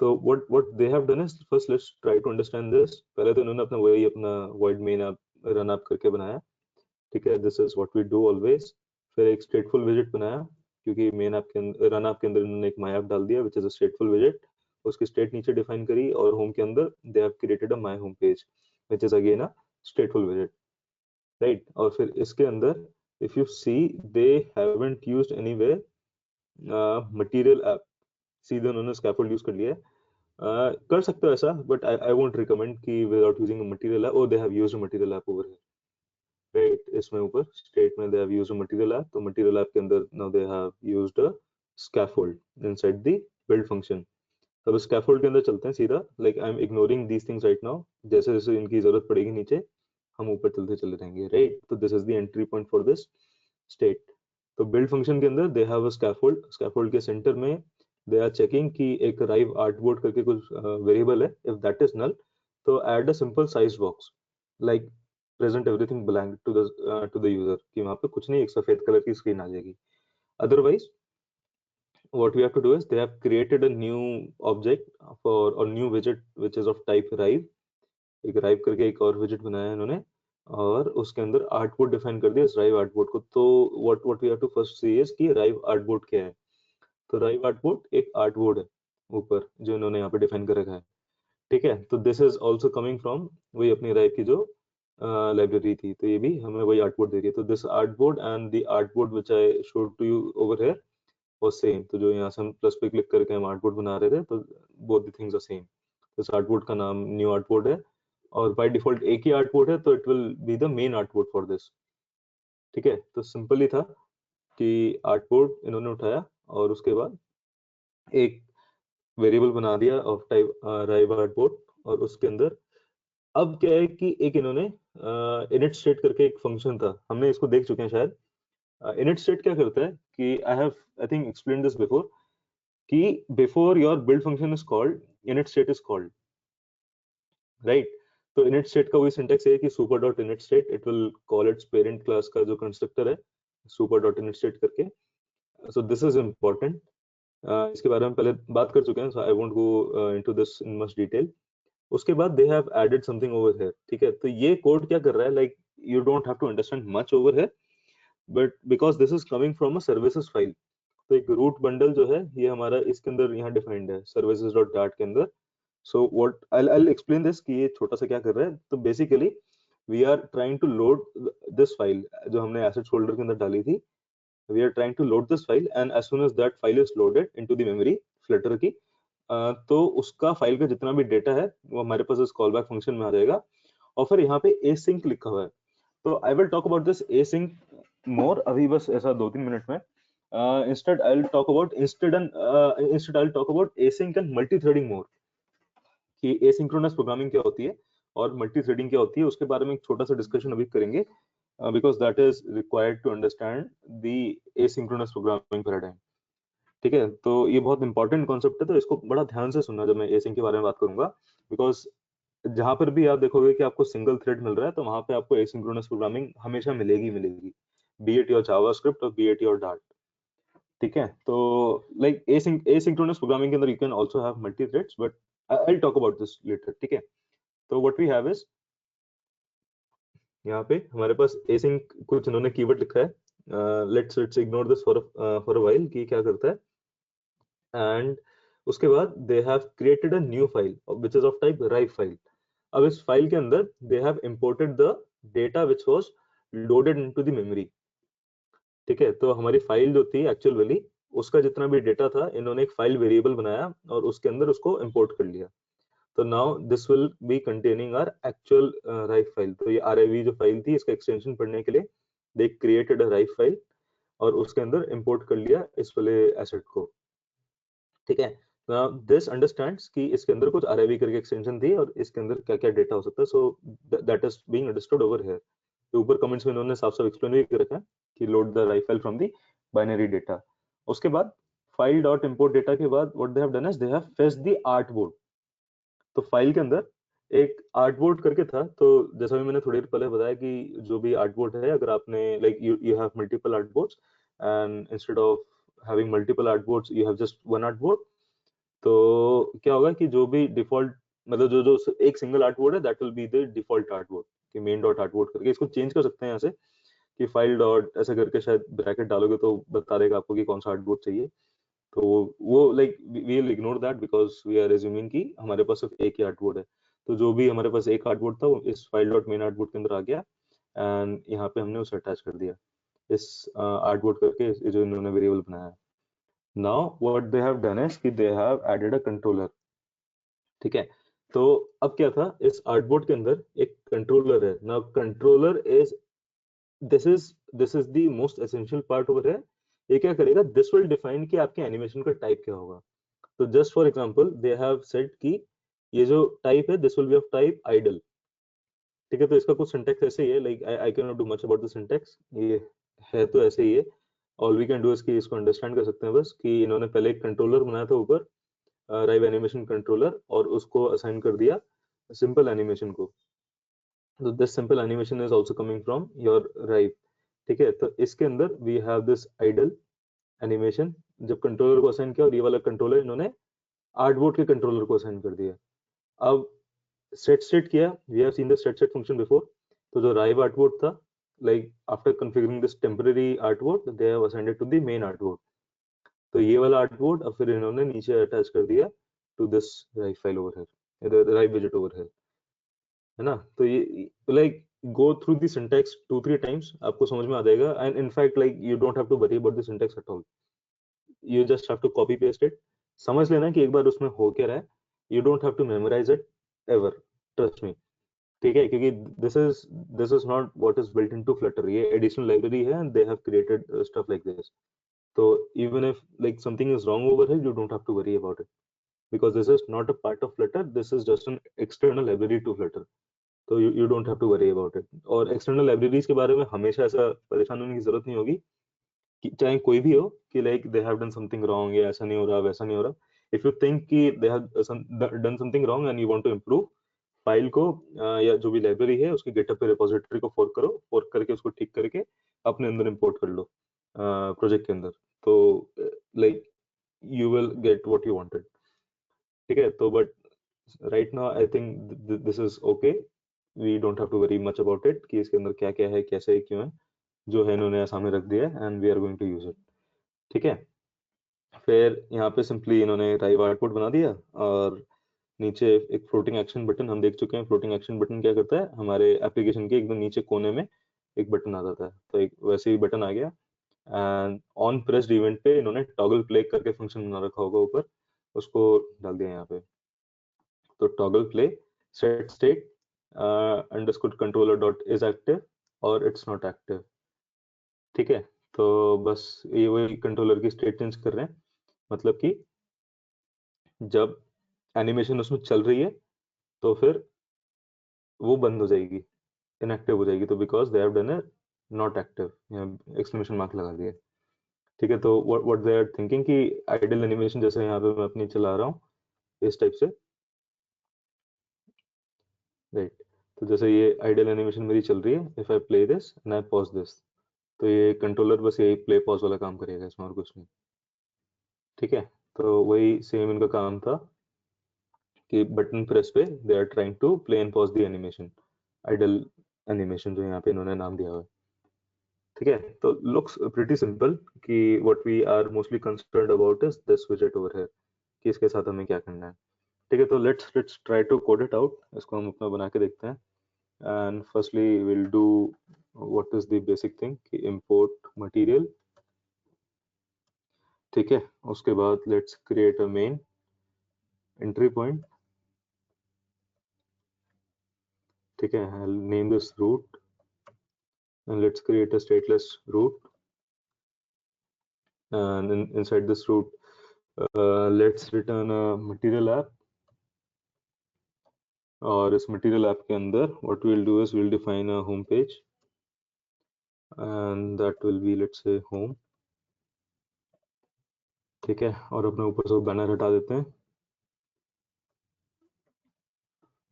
तो what they have done is first let's try to understand this. पहले तो इन्होंने अपना void main app run app करके बनाया. ठीक है, this is what we do always. फिर एक stateful widget बनाया क्योंकि main app के अंदर run app के अंदर इन्होंने एक my app डाल दिया which is a stateful widget. उसकी state नीचे define करी और home के अंदर they have created a my home page which is again a stateful widget, right? और फिर इसके अंदर if you see they haven't used anywhere material app. सीधे उन्होंने scaffold use कर लिया है. कर सकते हो ऐसा but I won't recommend कि without using a material app. Oh, they have used a material app over here. Right, इसमें ऊपर state में they have used a material app. तो material app के अंदर now they have used a scaffold inside the build function. अब scaffold के अंदर चलते हैं सीधा. Like I'm ignoring these things right now. जैसे जैसे इनकी जरूरत पड़ेगी नीचे हम ऊपर चलते चले जाएंगे. Right, तो this is the entry point for this state. तो build function के अंदर they have a scaffold. Scaffold के center में they are checking कि एक Rive artboard करके कुछ variable है. If that is null, तो add a simple size box like present everything blank to the user कि वहाँ पे कुछ नहीं, एक सफेद कलर की स्क्रीन आ जाएगी. Otherwise, what we have to do is they have created a new object for or new widget which is of type Rive. एक Rive करके एक और widget बनाया इन्होंने और उसके अंदर artboard define कर दिया इस Rive artboard को. तो what we have to first see is कि Rive artboard क्या है. तो Rive artboard एक artboard है ऊपर जो इन्होंने यहाँ पे डिफाइन कर रखा है. ठीक है, तो this is also coming from वही अपनी Rive की जो लाइब्रेरी थी. तो ये भी हमें वही आर्टबोर्ड दे रही है. तो this artboard and the artboard which I showed to you over here was same. तो जो यहाँ से हम प्लस पे क्लिक करके हम आर्टबोर्ड बना रहे थे तो both the things are same. इस आर्टबोर्ड का नाम न्यू आर्टबोर्ड है और बाय डिफॉल्ट एक ही आर्टबोर्ड है तो it will be the main artboard for this. ठीक है, तो सिंपल ही था कि आर्टबोर्ड इन्होंने उठाया और उसके बाद एक वेरिएबल बना दिया ऑफ टाइप Rive artboard और उसके अंदर अब क्या है कि एक इन्होंने init state करके एक फंक्शन था. हमने इसको देख चुके हैं शायद. init state क्या करता है कि I think explained this before कि before your build function is called init state is called, right? तो init state का वही syntax है कि super.init state it will call its parent class का जो constructor है super.init state करके. So this is important. इसके बारे में पहले बात कर चुके हैं. So I won't go into this in much detail. उसके बाद they have added something over here. ठीक है, तो ये कोड क्या कर रहा है, like you don't have to understand much over here, but because this is coming from a services file. तो एक root bundle जो है ये हमारा इसके अंदर यहाँ defined है services.dart के अंदर. So what I'll explain this कि ये छोटा सा क्या कर रहा है. तो basically we are trying to load this file जो हमने assets folder के अंदर डाली थी. We are trying to load this file and as soon as that file is loaded into the memory Flutter की तो उसका फाइल का जितना भी डेटा है वो हमारे पास इस कॉलबैक फंक्शन में आ जाएगा और फिर यहाँ पे async लिखा हुआ है. तो I will talk about this async मोर अभी बस ऐसा 2-3 मिनट में. instead I'll talk about async and multi-threading more कि asynchronous प्रोग्रामिंग क्या होती है और multi-threading क्या होती है उसके बारे में एक छोटा सा डिस्कशन अभी करेंगे because that is required to understand the asynchronous programming paradigm. ठीक है, तो ये बहुत इंपॉर्टेंट कॉन्सेप्ट है तो इसको बड़ा ध्यान से सुनना जब मैं async के बारे में बात करूंगा. बिकॉज जहां पर भी आप देखोगे कि आपको सिंगल थ्रेड मिल रहा है तो वहां पे आपको asynchronous प्रोग्रामिंग हमेशा मिलेगी be it your JavaScript or be it your Dart. ठीक है, तो like asynchronous प्रोग्रामिंग के अंदर you can also have multi threads but I'll talk about this later. ठीक है, तो what we have is यहाँ पे हमारे पास async कुछ इन्होंने कीवर्ड लिखा है. let's ignore this for a while कि क्या करता है. and उसके बाद they have created a new file which is of type Rive file. अब इस फाइल के अंदर they have imported the data which was loaded into the memory. ठीक है, तो हमारी फाइल जो थी एक्चुअली उसका जितना भी डेटा था इन्होंने एक फाइल वेरिएबल बनाया और उसके अंदर उसको इंपोर्ट कर लिया। तो now this will be containing our actual Rive file. तो ये RIV जो फाइल थी इसका एक्सटेंशन पढ़ने के लिए दे क्रिएटेड अ राइव फाइल और उसके अंदर इंपोर्ट कर लिया इस वाले एसेट को। ठीक है, दिस अंडरस्टैंड्स कि इसके अंदर कुछ RIV करके एक्सटेंशन थी और इसके अंदर क्या क्या डेटा हो सकता है। So that is being understood over here. तो ऊपर कमेंट्स में इन्होंने साफ साफ एक्सप्लेन भी कर रखा है कि load the राइव file from the binary data. उसके बाद फाइल डॉट इंपोर्ट डेटा के बाद what they have done is they have fetched the artboard. तो फाइल के अंदर एक आर्टबोर्ड करके था। तो जैसा भी मैंने थोड़ी देर पहले बताया कि जो भी आर्टबोर्ड है, अगर आपने like you have multiple artboards and instead of having multiple artboards you have just one artboard, तो क्या होगा कि जो भी डिफॉल्ट मतलब जो जो एक सिंगल आर्टबोर्ड है that will be the default artboard कि मेन डॉट आर्टबोर्ड करके। इसको चेंज कर सकते हैं यहाँ से कि फाइल डॉट ऐसे करके शायद ब्रैकेट डालोगे तो बता देगा आपको कि कौन सा आर्टबोर्ड चाहिए। तो वो like we will ignore that because we are assuming कि हमारे पास सिर्फ एक ही आर्टबोर्ड है। तो जो भी हमारे पास एक आर्टबोर्ड था वो इस फाइल डॉट मेन आर्टबोर्ड के अंदर आ गया एंड यहाँ पे हमने उसे अटैच कर दिया इस आर्टबोर्ड करके ये जो इन्होंने वेरिएबल बनाया है। Now what they have done is कि they have added a controller. ठीक है, तो अब क्या था, इस आर्टबोर्ड के अंदर एक कंट्रोलर है। Now controller is this is the most essential part over है। ये क्या करेगा, दिस विल डिफाइन कि आपके एनिमेशन का टाइप क्या होगा। तो just for example they have said कि ये जो टाइप है this will be of type idle. ठीक है, तो इसका कुछ सिंटैक्स ऐसे ही है, like I can not do much about the syntax, ये है तो ऐसे ही है। All we can do is कि इसको अंडरस्टैंड कर सकते हैं बस कि इन्होंने पहले एक कंट्रोलर बनाया था ऊपर, राइव एनिमेशन कंट्रोलर, और उसको असाइन कर दिया सिंपल एनिमेशन को। तो this simple animation is also coming from your Rive. ठीक है, तो इसके अंदर we have this idle animation जब कंट्रोलर को असाइन किया, और ये वाला कंट्रोलर इन्होंने आर्टबोर्ड के कंट्रोलर को असाइन कर दिया। अब set किया, we have seen the set function before. तो जो राइव आर्टबोर्ड था, like after configuring this temporary artboard they have assigned it to the main artboard. तो ये वाला आर्टबोर्ड अब फिर इन्होंने नीचे अटैच कर दिया to this Rive file over here, Rive विजेट ओवर हियर, है ना। तो ये like go through the syntax 2-3 times, आपको समझ में आ जाएगा। And in fact like you don't have to worry about the syntax at all, you just have to copy paste it. समझ लेना कि एक बार उसमें हो क्या रहा है, you don't have to memorise it ever, trust me. ठीक है, क्योंकि this is not what is built into Flutter, ये एडिशनल लाइब्रेरी है and they have created stuff like this. तो even if like something is wrong over here, you don't have to worry about it because this is not a part of Flutter, this is just an external library to Flutter. तो you don't have to worry about it। और external libraries के बारे में हमेशा ऐसा परेशान होने की जरूरत नहीं होगी कि चाहे कोई भी हो कि like they have done something wrong या ऐसा नहीं हो रहा वैसा नहीं हो रहा। if you think कि they have done something wrong and you want to improve, file को या जो भी लाइब्रेरी है उसके गिटहब पे रिपोजिटरी को फोर्क करो, फोर्क करके उसको ठीक करके अपने अंदर इंपोर्ट कर लो प्रोजेक्ट के अंदर। तो like you will get what you wanted. ठीक है, तो but right now I think this is okay, we don't have to worry much about it कि इसके अंदर क्या क्या है, कैसे है, क्यों है। जो है इन्होंने सामने रख दिया है and we are going to use it. ठीक है, फिर यहाँ पे सिंपली इन्होंने राइव आउटपुट बना दिया और नीचे एक फ्लोटिंग एक्शन बटन हम देख चुके हैं। फ्लोटिंग एक्शन बटन क्या करता है, हमारे एप्लीकेशन के एकदम नीचे कोने में एक बटन आ जाता है, तो एक वैसे ही बटन आ गया। एंड ऑन प्रेस्ड इवेंट पे इन्होंने टॉगल प्ले करके फंक्शन बना रखा होगा ऊपर, उसको डाल दिया यहाँ पे। तो toggle play set state underscore controller dot is active और इट्स नॉट एक्टिव। ठीक है, तो बस ये वही कंट्रोलर की स्टेट चेंज कर रहे हैं, मतलब कि जब एनिमेशन उसमें चल रही है तो फिर वो बंद हो जाएगी, इनएक्टिव हो जाएगी। तो because they have done A not active, exclamation mark लगा दिया। ठीक है, तो व्हाट दे आर थिंकिंग कि आइडल एनिमेशन जैसे यहाँ पे मैं अपनी चला रहा हूँ इस टाइप से, राइट। तो जैसे ये आइडल एनिमेशन मेरी चल रही है, if I play this and I pause this, तो ये कंट्रोलर बस यही प्ले पॉज वाला काम करेगा, इसमें और कुछ नहीं। ठीक है, तो वही सेम इनका काम था कि बटन प्रेस पे they are trying to play and pause the animation, idle animation जो यहाँ पे इन्होंने नाम दिया हुआ है। ठीक है, तो लुक्स प्रीटी सिंपल कि what we are mostly concerned about is this विजेट ओवर हियर कि इसके साथ हमें क्या करना है। ठीक है, तो let's try to code it out, इसको हम अपना बना के देखते हैं। And firstly will do what is the basic thing कि इंपोर्ट मटेरियल ठीक है, उसके बाद let's create a main entry point. ठीक है, I'll name this route and let's create a stateless route, and inside this route let's return a material app, और इस material app के अंदर what we'll do is we'll define a home page and that will be let's say home। ठीक है, और अपने ऊपर से बैनर हटा देते हैं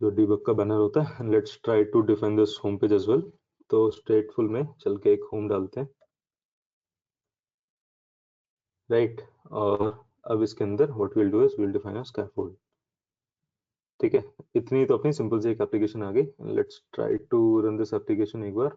जो debug का बैनर होता है, and let's try to define this home page as well। तो stateful में चल के एक home डालते हैं, राइट। और अब इसके अंदर what we'll do is we'll define a scaffold। ठीक है, इतनी तो अपनी सिंपल सी एक एप्लीकेशन आ गई। Let's try to run this application एक बार।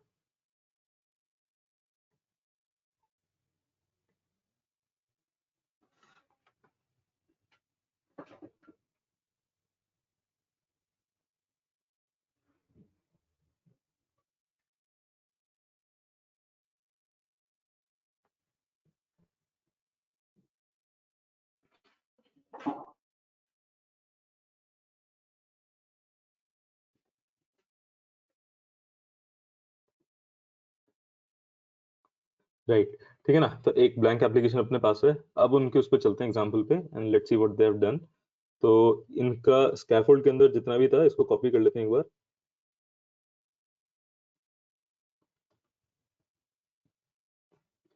राइट, ठीक है ना। तो एक ब्लैंक एप्लीकेशन अपने पास है, अब उनके उस पर चलते हैं एग्जांपल पे and let's see what they have done. तो इनका स्कैफोल्ड के अंदर जितना भी था इसको कॉपी कर लेते हैं एक बार।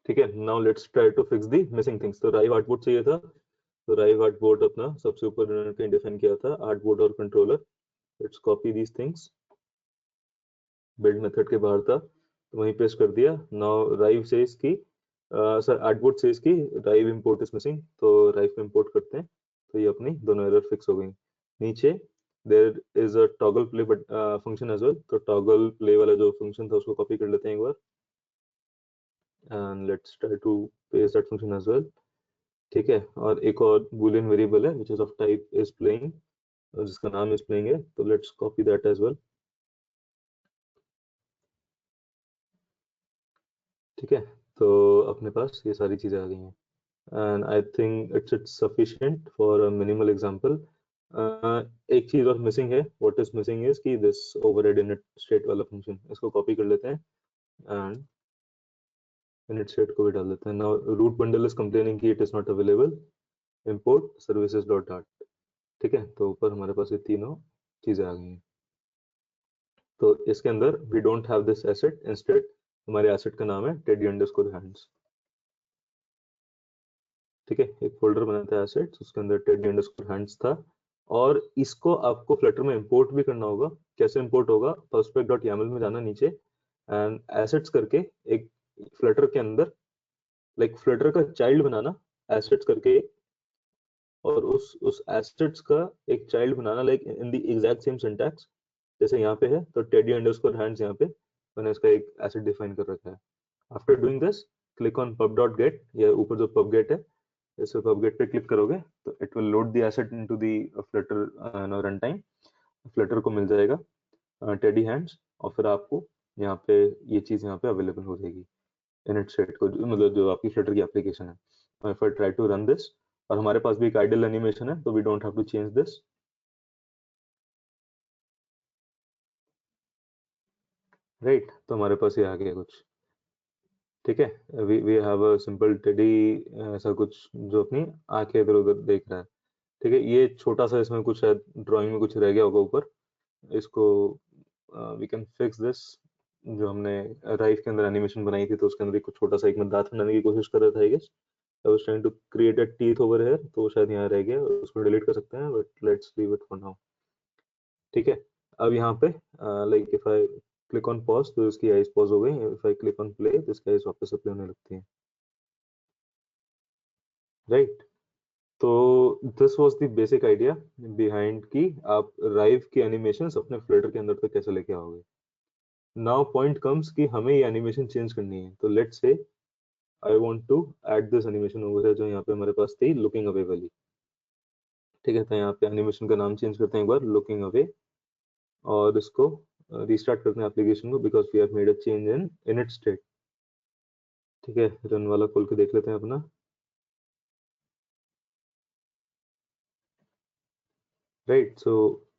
ठीक है, now let's try to fix the missing things. तो राइव आर्टबोर्ड चाहिए था, तो राइव आर्टबोर्ड अपना सबसे ऊपर इन्होंने कहीं डिफाइन किया था आर्टबोर्ड और controller. Let's copy these things, build method के बाहर था तो वहीं पेस्ट कर दिया। नाउ राइव सेज की सर आर्टबोर्ड सेज की राइव इंपोर्ट इज मिसिंग, तो राइव पे इंपोर्ट करते हैं तो ये अपनी दोनों एरर फिक्स हो गई। नीचे there is a toggle play function as well, तो टॉगल प्ले वाला जो फंक्शन था उसको कॉपी कर लेते हैं एक बार and let's try to paste that function as well. ठीक है, और एक और बूलियन वेरिएबल है which is of type is playing, जिसका नाम इज प्लेइंग है, तो let's copy that as well. ठीक है, तो अपने पास ये सारी चीजें आ गई हैं and I think it's sufficient for a minimal example। एक चीज और मिसिंग है, what is missing is कि this override init state वाला फंक्शन, इसको कॉपी कर लेते हैं and init state को भी डाल देते हैं। Now root bundle is complaining कि it is not available, import services dot dart। ठीक है, तो ऊपर हमारे पास ये तीनों चीजें आ गई हैं। तो इसके अंदर we don't have this asset, instead हमारे asset का नाम है teddy underscore hands। ठीक है, एक फोल्डर बनाया था एसेट्स, उसके अंदर टेडी अंडरस्कोर हैंड्स था, और इसको आपको फ्लटर में इंपोर्ट भी करना होगा। कैसे इंपोर्ट होगा, prospect.yaml में जाना नीचे एंड एसेट्स करके एक फ्लटर के अंदर लाइक फ्लटर का चाइल्ड बनाना एसेट्स करके, और उस एसेट्स का एक child banana like in the exact same syntax जैसे यहाँ पे है। तो टेडी अंडरस्कोर हैंड्स यहाँ पे मैंने इसका एक एसेट डिफाइन कर रखा है। After doing this click on pub.get, या ऊपर जो pub.get है इस pub.get पे क्लिक करोगे तो it will load the asset into the Flutter run time. Flutter को मिल जाएगा टेडी हैंड्स, और फिर आपको यहाँ पे ये चीज यहाँ पे अवेलेबल हो जाएगी इनिट स्टेट को, मतलब जो आपकी फ्लटर की एप्लीकेशन है। If I try to run this, और हमारे पास भी एक आइडल एनिमेशन है तो we don't have to change this. Right, तो हमारे पास ये आ गया कुछ। ठीक है, we have a simple teddy, ऐसा कुछ जो अपनी आंखें इधर उधर देख रहा है। ठीक है, ये छोटा सा इसमें कुछ शायद ड्राइंग में कुछ रह गया होगा ऊपर, इसको वी कैन फिक्स दिस। जो हमने राइव के अंदर एनिमेशन बनाई थी तो उसके अंदर एक कुछ छोटा सा एक मैं दांत बनाने की कोशिश कर रहा था I guess. I was trying to create a teeth over here, तो वो शायद यहाँ रह गया, उसको डिलीट कर सकते हैं but let's leave it for now. ठीक है, अब यहाँ पे like if I click on pause तो इसकी आईज पॉज हो गई, if I click on play तो इसकी आईज वापस से प्ले होने लगती हैं। राइट, तो this was the basic idea behind कि आप राइव की एनिमेशंस अपने फ्लटर के अंदर तक कैसे लेके आओगे। नाउ पॉइंट कम्स कि हमें ये एनिमेशन चेंज करनी है, तो let's say I want to add this animation over है जो यहाँ पे हमारे पास थी लुकिंग अवे वाली। ठीक है, तो यहाँ पे एनिमेशन का नाम चेंज करते हैं एक बार लुकिंग अवे, और इसको रीस्टार्ट करते हैं एप्लीकेशन को because we have made a change in init state. ठीक है, रन वाला खोल के देख लेते हैं अपना। राइट। सो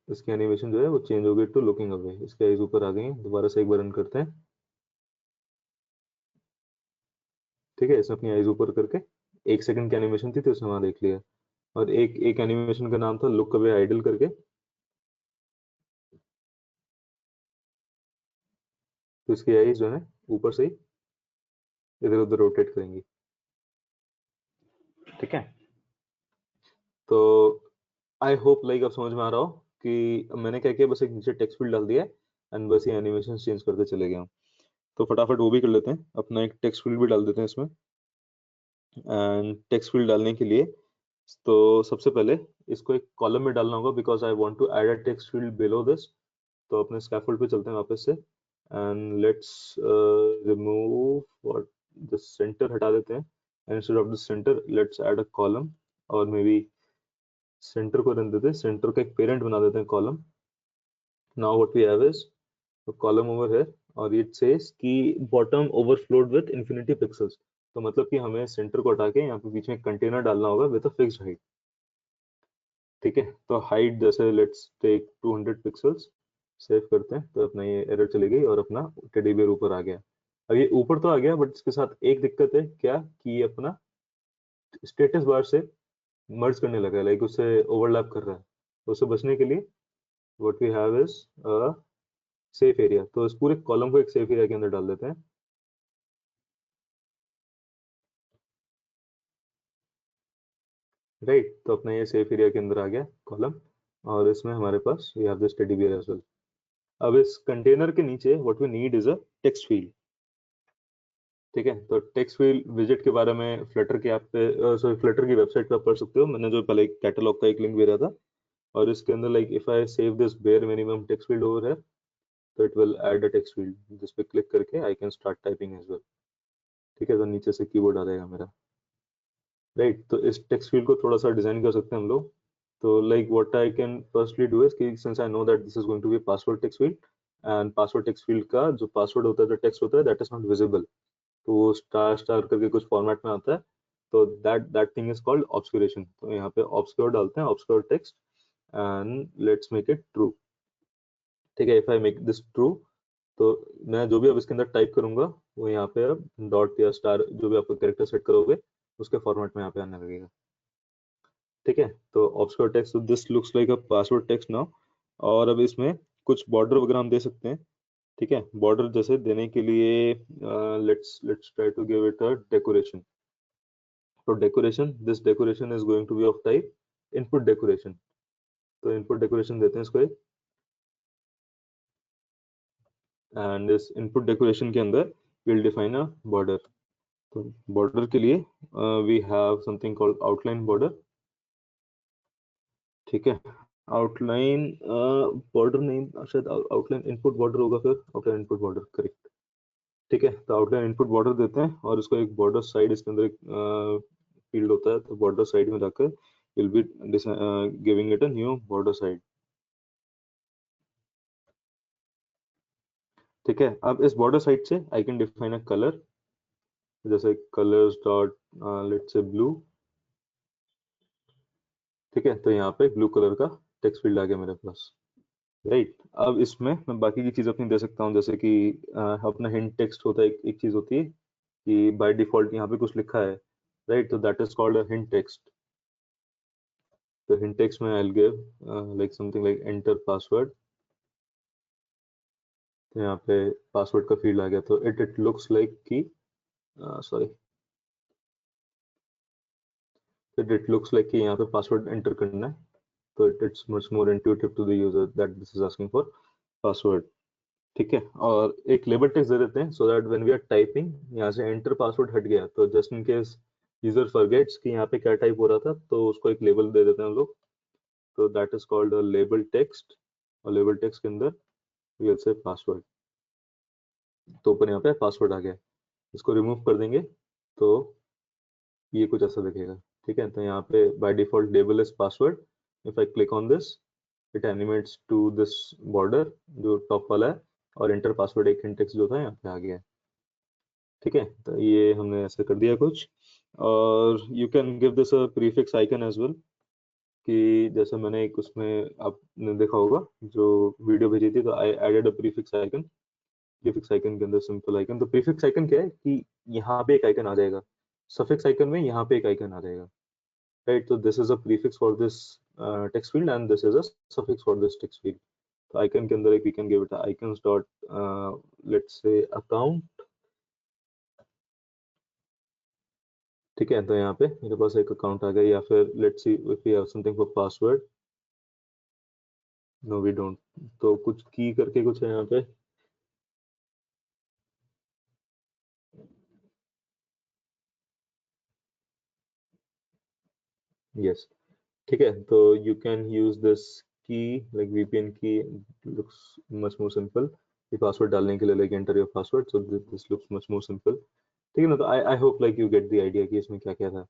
इसकी एनिमेशन जो है वो चेंज हो गई टू लुकिंग अवे, इसके आईज ऊपर आ गई हैं। दोबारा से एक बार रन करते हैं। ठीक है, इसने अपनी आईज ऊपर करके 1 सेकंड की एनिमेशन थी तो उसने वहां देख लिया। और एक एक एनिमेशन का नाम था लुक अवे आइडल करके, तो इसकी आईज जो है ऊपर से ही इधर उधर रोटेट करेंगी। ठीक है, तो आई होप लाइक अब समझ में आ रहा हो कि मैंने क्या किया, बस एक नीचे टेक्स्ट फील्ड डाल दिया है एंड बस ये एनिमेशन चेंज करते चले गया हूँ। तो फटाफट वो भी कर लेते हैं, अपना एक टेक्स्ट फील्ड भी डाल देते हैं इसमें। एंड टेक्स्ट फील्ड डालने के लिए तो सबसे पहले इसको एक कॉलम में डालना होगा, because I want to add a text field below this. तो अपने स्कैफोल्ड पे चलते हैं वापस से and let's remove what the centre, हटा देते हैं एंड instead of the centre let's add a column, और मे बी सेंटर को रन देते हैं, सेंटर का एक पेरेंट बना देते हैं column. Now what we have is column over here, और इट सेज कि bottom overflowed with infinity pixels. तो मतलब कि हमें सेंटर को हटा के यहाँ पे बीच में कंटेनर डालना होगा विद अ फिक्स्ड हाइट। ठीक है, तो हाइट जैसे लेट्स टेक 200 पिक्सेल्स। सेव करते हैं तो अपना ये एरर चली गई और अपना टेडी बेयर ऊपर आ गया। अब ये ऊपर तो आ गया, बट इसके साथ एक दिक्कत है क्या, कि ये अपना स्टेटस बार से मर्ज करने लगा है, लाइक उससे ओवरलैप कर रहा है। तो उससे बचने के लिए what we have is a safe area. तो इस पूरे कॉलम को एक सेफ एरिया के अंदर डाल देते हैं। राइट, तो अपना ये सेफ एरिया के अंदर आ गया कॉलम, और इसमें हमारे पास we have this teddy bear as well. अब इस कंटेनर के नीचे what we need is a text field. ठीक है, तो टेक्स्ट फील्ड विजिट के बारे में फ्लटर के ऐप पे, सॉरी फ्लटर की वेबसाइट पे आप पढ़ सकते हो। मैंने जो पहले कैटलॉग का एक लिंक भेजा था, और इसके अंदर like if I save this bare minimum text field over है, तो it will add a text field, जिस पे क्लिक करके I can start typing as well. ठीक है, तो नीचे से कीबोर्ड आ जाएगा मेरा। राइट, तो इस टेक्स्ट फील्ड को थोड़ा सा डिजाइन कर सकते हैं हम लोग। तो like what I can firstly do is कि since I know that this is going to be password text field, and password text field का जो पासवर्ड होता है, जो टेक्स्ट होता है, दैट इज नॉट विजिबल। तो वो स्टार स्टार करके कुछ फॉर्मेट में आता है, तो दैट थिंग इज कॉल्ड ऑब्सक्यूरेशन। तो यहाँ पे ऑब्सक्योर डालते हैं, obscure text, and let's make it true. ठीक है, if I make this true, तो मैं जो भी अब इसके अंदर टाइप करूंगा वो यहाँ पे अब डॉट या स्टार, जो भी आप कैरेक्टर सेट करोगे उसके फॉर्मेट में यहाँ पे आने लगेगा। ठीक है, तो obscure text, this looks like a password text now. और अब इसमें कुछ बॉर्डर वगैरह हम दे सकते हैं। ठीक है, बॉर्डर जैसे देने के लिए let's try to give it a decoration. तो decoration, this decoration is going to be of type input decoration. तो इनपुट डेकोरेशन देते हैं इसको एक, एंड इस इनपुट डेकोरेशन के अंदर विल डिफाइन अ बॉर्डर। तो बॉर्डर के लिए we have something called outline border. ठीक है, आउटलाइन बॉर्डर नहीं, शायद आउटलाइन इनपुट बॉर्डर होगा, फिर आउटलाइन इनपुट बॉर्डर करेक्ट। ठीक है, तो आउटलाइन इनपुट बॉर्डर देते हैं, और इसको एक बॉर्डर साइड, इसके अंदर एक फील्ड होता है, तो बॉर्डर साइड में जाकर will be giving it a new border side. ठीक है, अब इस बॉर्डर साइड से I can define a colour, जैसे colours dot let's say blue. ठीक है, तो यहाँ पे ब्लू कलर का टेक्स्ट फील्ड आ गया मेरे पास। राइट, अब इसमें मैं बाकी की चीज अपनी दे सकता हूँ, जैसे कि अपना हिंट टेक्स्ट होता है, एक चीज होती है कि बाय डिफॉल्ट यहाँ पे कुछ लिखा है। राइट, तो that is called a hint text. तो हिंट टेक्स्ट में I will give like something like enter password. तो यहाँ पे पासवर्ड का फील्ड आ गया, तो इट इट लुक्स लाइक कि सॉरी, इट लुक्स लाइक कि यहाँ पे पासवर्ड एंटर करना है। तो it's much more intuitive to the user that this is asking for password. ठीक है, और एक लेबल टेक्स्ट दे देते हैं, सो that when we are typing, यहाँ से एंटर पासवर्ड हट गया, तो just in case user forgets कि यहाँ पे क्या टाइप हो रहा था, तो उसको एक लेबल दे देते हैं हम लोग। तो that is called a label text, और लेबल टेक्स्ट के अंदर वी विल से पासवर्ड। तो ऊपर यहाँ पे पासवर्ड आ गया, इसको रिमूव कर देंगे तो ये कुछ ऐसा दिखेगा। ठीक है, तो यहाँ पे by default label is password. If I click on this, it animates to this border जो टॉप वाला है, और एंटर पासवर्ड एक हिंट टेक्स्ट जो था यहाँ पे आ गया है। ठीक है, तो ये हमने ऐसे कर दिया कुछ, और you can give this a prefix icon as well. कि जैसे मैंने एक उसमें आपने देखा होगा जो वीडियो भेजी थी, तो I added a prefix icon. Prefix icon के अंदर सिंपल आइकन, तो प्रीफिक्स आइकन क्या है कि यहाँ पे एक आइकन आ जाएगा, सफिक्स आइकन में यहाँ पे एक आइकन आ जाएगा, राइट। तो this is a prefix for this text field and this is a suffix for this text field. तो आइकन के अंदर एक we can give it icons dot let's say account, ठीक है। तो यहाँ पे मेरे पास एक अकाउंट आ गया, या फिर let's see if we have something for password, no we don't. तो कुछ की करके कुछ है यहाँ पे, यस, ठीक है। तो you can use this key, like VPN key looks much more simple. ये पासवर्ड डालने के लिए like enter your password, so this looks much more simple, ठीक है ना। तो I I hope like you get the idea कि इसमें क्या क्या था।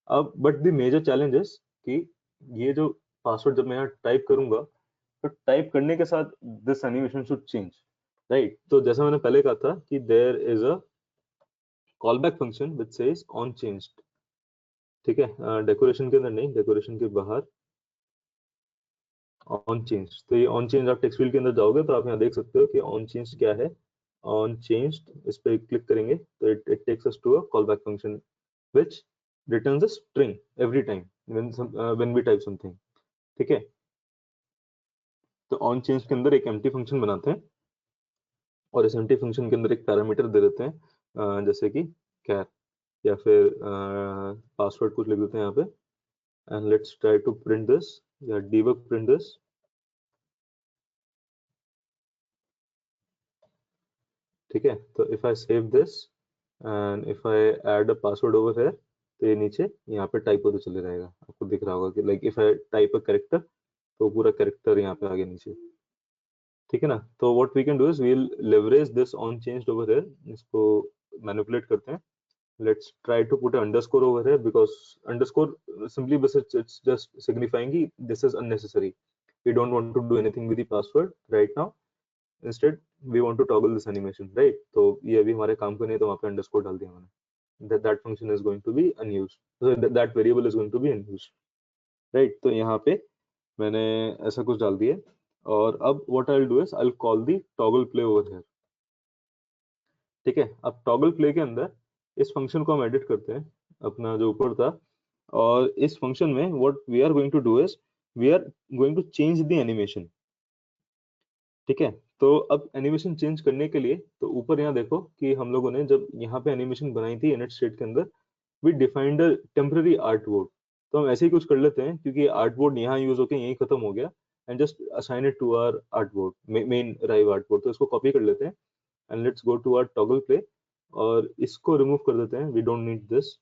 अब but the major challenge is कि ये जो पासवर्ड जब मैं यहाँ टाइप करूंगा, तो टाइप करने के साथ this animation should change, right. तो जैसा मैंने पहले कहा था कि there is a call back function which says on changed, ठीक है। डेकोरेशन के अंदर नहीं, डेकोरेशन के बाहर ऑन चेंज। तो ये ऑन चेंज आप टेक्स्ट फील्ड के अंदर जाओगे तो आप यहाँ देख सकते हो कि ऑन चेंज क्या है। ऑन चेंज्ड इस पे क्लिक करेंगे तो it takes us to a call back function which returns a string every time when we type something, ठीक है। तो ऑन चेंज के अंदर एक एम्प्टी फंक्शन बनाते हैं और इस एम्प्टी फंक्शन के अंदर एक पैरामीटर दे देते हैं, जैसे कि कैर, या फिर पासवर्ड कुछ लिख देते हैं यहाँ पे, and let's try to print this या डीबग प्रिंट दिस, ठीक है। तो if I save this and if I add a password over here, तो ये नीचे यहाँ पे टाइप होते चले जाएगा। आपको दिख रहा होगा कि like if I type a character, तो पूरा कैरेक्टर यहाँ पे आगे नीचे, ठीक है ना। तो what we can do is we will leverage this on changed over here, इसको मैनिपुलेट करते हैं। Let's try to put an underscore over here because underscore simply because it's just signifying कि this is unnecessary. We don't want to do anything with the password right now. Instead, we want to toggle this animation, right? तो ये अभी हमारे काम का नहीं है, तो वहाँ पे underscore डाल दिया मैंने। That function is going to be unused. So that variable is going to be unused, right? तो यहाँ पे मैंने ऐसा कुछ डाल दिया, और अब what I'll do is I'll call the toggle play over here, ठीक है। अब टॉगल प्ले के अंदर इस फंक्शन को हम एडिट करते हैं, अपना जो ऊपर था, और इस फंक्शन में what we are going to do is we are going to change the animation, ठीक है। तो अब एनिमेशन चेंज करने के लिए, तो ऊपर यहाँ देखो कि हम लोगों ने जब यहाँ पे एनिमेशन बनाई थी इनिट स्टेट के अंदर, we defined a temporary art board. तो हम ऐसे ही कुछ कर लेते हैं, क्योंकि आर्ट बोर्ड यहाँ यूज होके यहीं खत्म हो गया, and just assign it to our art board, main Rive art board. तो इसको कॉपी कर लेते हैं and let's go to our toggle play, और इसको रिमूव कर देते हैं, वी डोंट नीड दिस।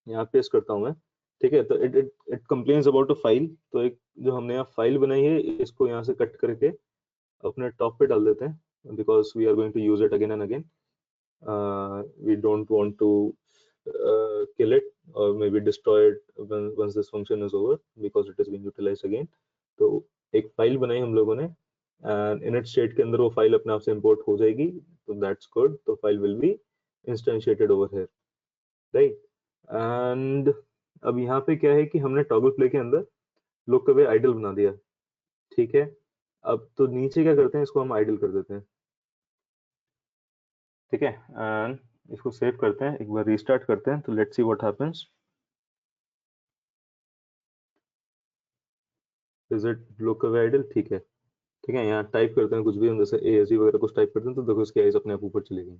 यहाँ पेस्ट करता हूँ मैं, ठीक है। तो it it it complains about a file, तो एक जो हमने यहाँ फाइल बनाई है, इसको यहाँ से कट करके अपने टॉप पे डाल देते हैं, because we are going to use it again and again. we don't want to kill it or maybe destroy it once this function is over, because it is being utilized again. तो एक file बनाई हम लोगों ने, and init state के अंदर वो file अपने आप से इंपोर्ट हो जाएगी, तो दैट्स गुड। तो file will be instantiated over here, right. And अब यहाँ पे क्या है कि हमने टॉगल प्ले के अंदर लुक अवे आइडल बना दिया, ठीक है। अब तो नीचे क्या करते हैं, इसको हम आइडल कर देते हैं, ठीक है। एंड इसको सेव करते हैं, एक बार रीस्टार्ट करते हैं, तो let's see what happens. Is it look away idle, ठीक है, ठीक है। यहाँ टाइप करते हैं कुछ भी, हम जैसे ASD वगैरह कुछ टाइप करते हैं, तो देखो इसकी आइज अपने आप ऊपर चली गई,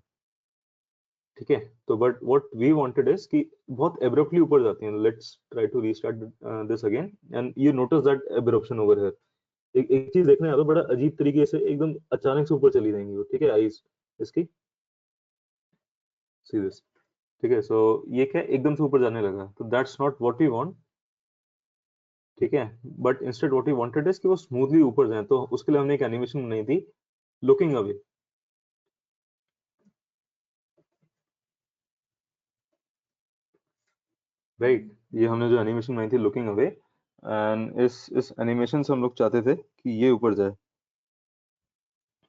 ठीक है। तो but what we wanted is कि बहुत एब्रप्टली ऊपर जाती हैं। Let's try to restart this again, and you notice that abruption over here. एक चीज देखने आ तो बड़ा अजीब तरीके से एकदम अचानक से ऊपर चली जाएंगी वो, ठीक है, आइज इसकी, सी दिस, ठीक है। सो ये क्या एकदम से ऊपर जाने लगा, तो that's not what we want, ठीक है। But instead what we wanted is कि वो स्मूथली ऊपर जाए, तो उसके लिए हमने एक एनिमेशन बनाई थी लुकिंग अवे, राइट। ये हमने जो एनिमेशन बनाई थी लुकिंग अवे, एंड इस एनिमेशन से हम लोग चाहते थे कि ये ऊपर जाए।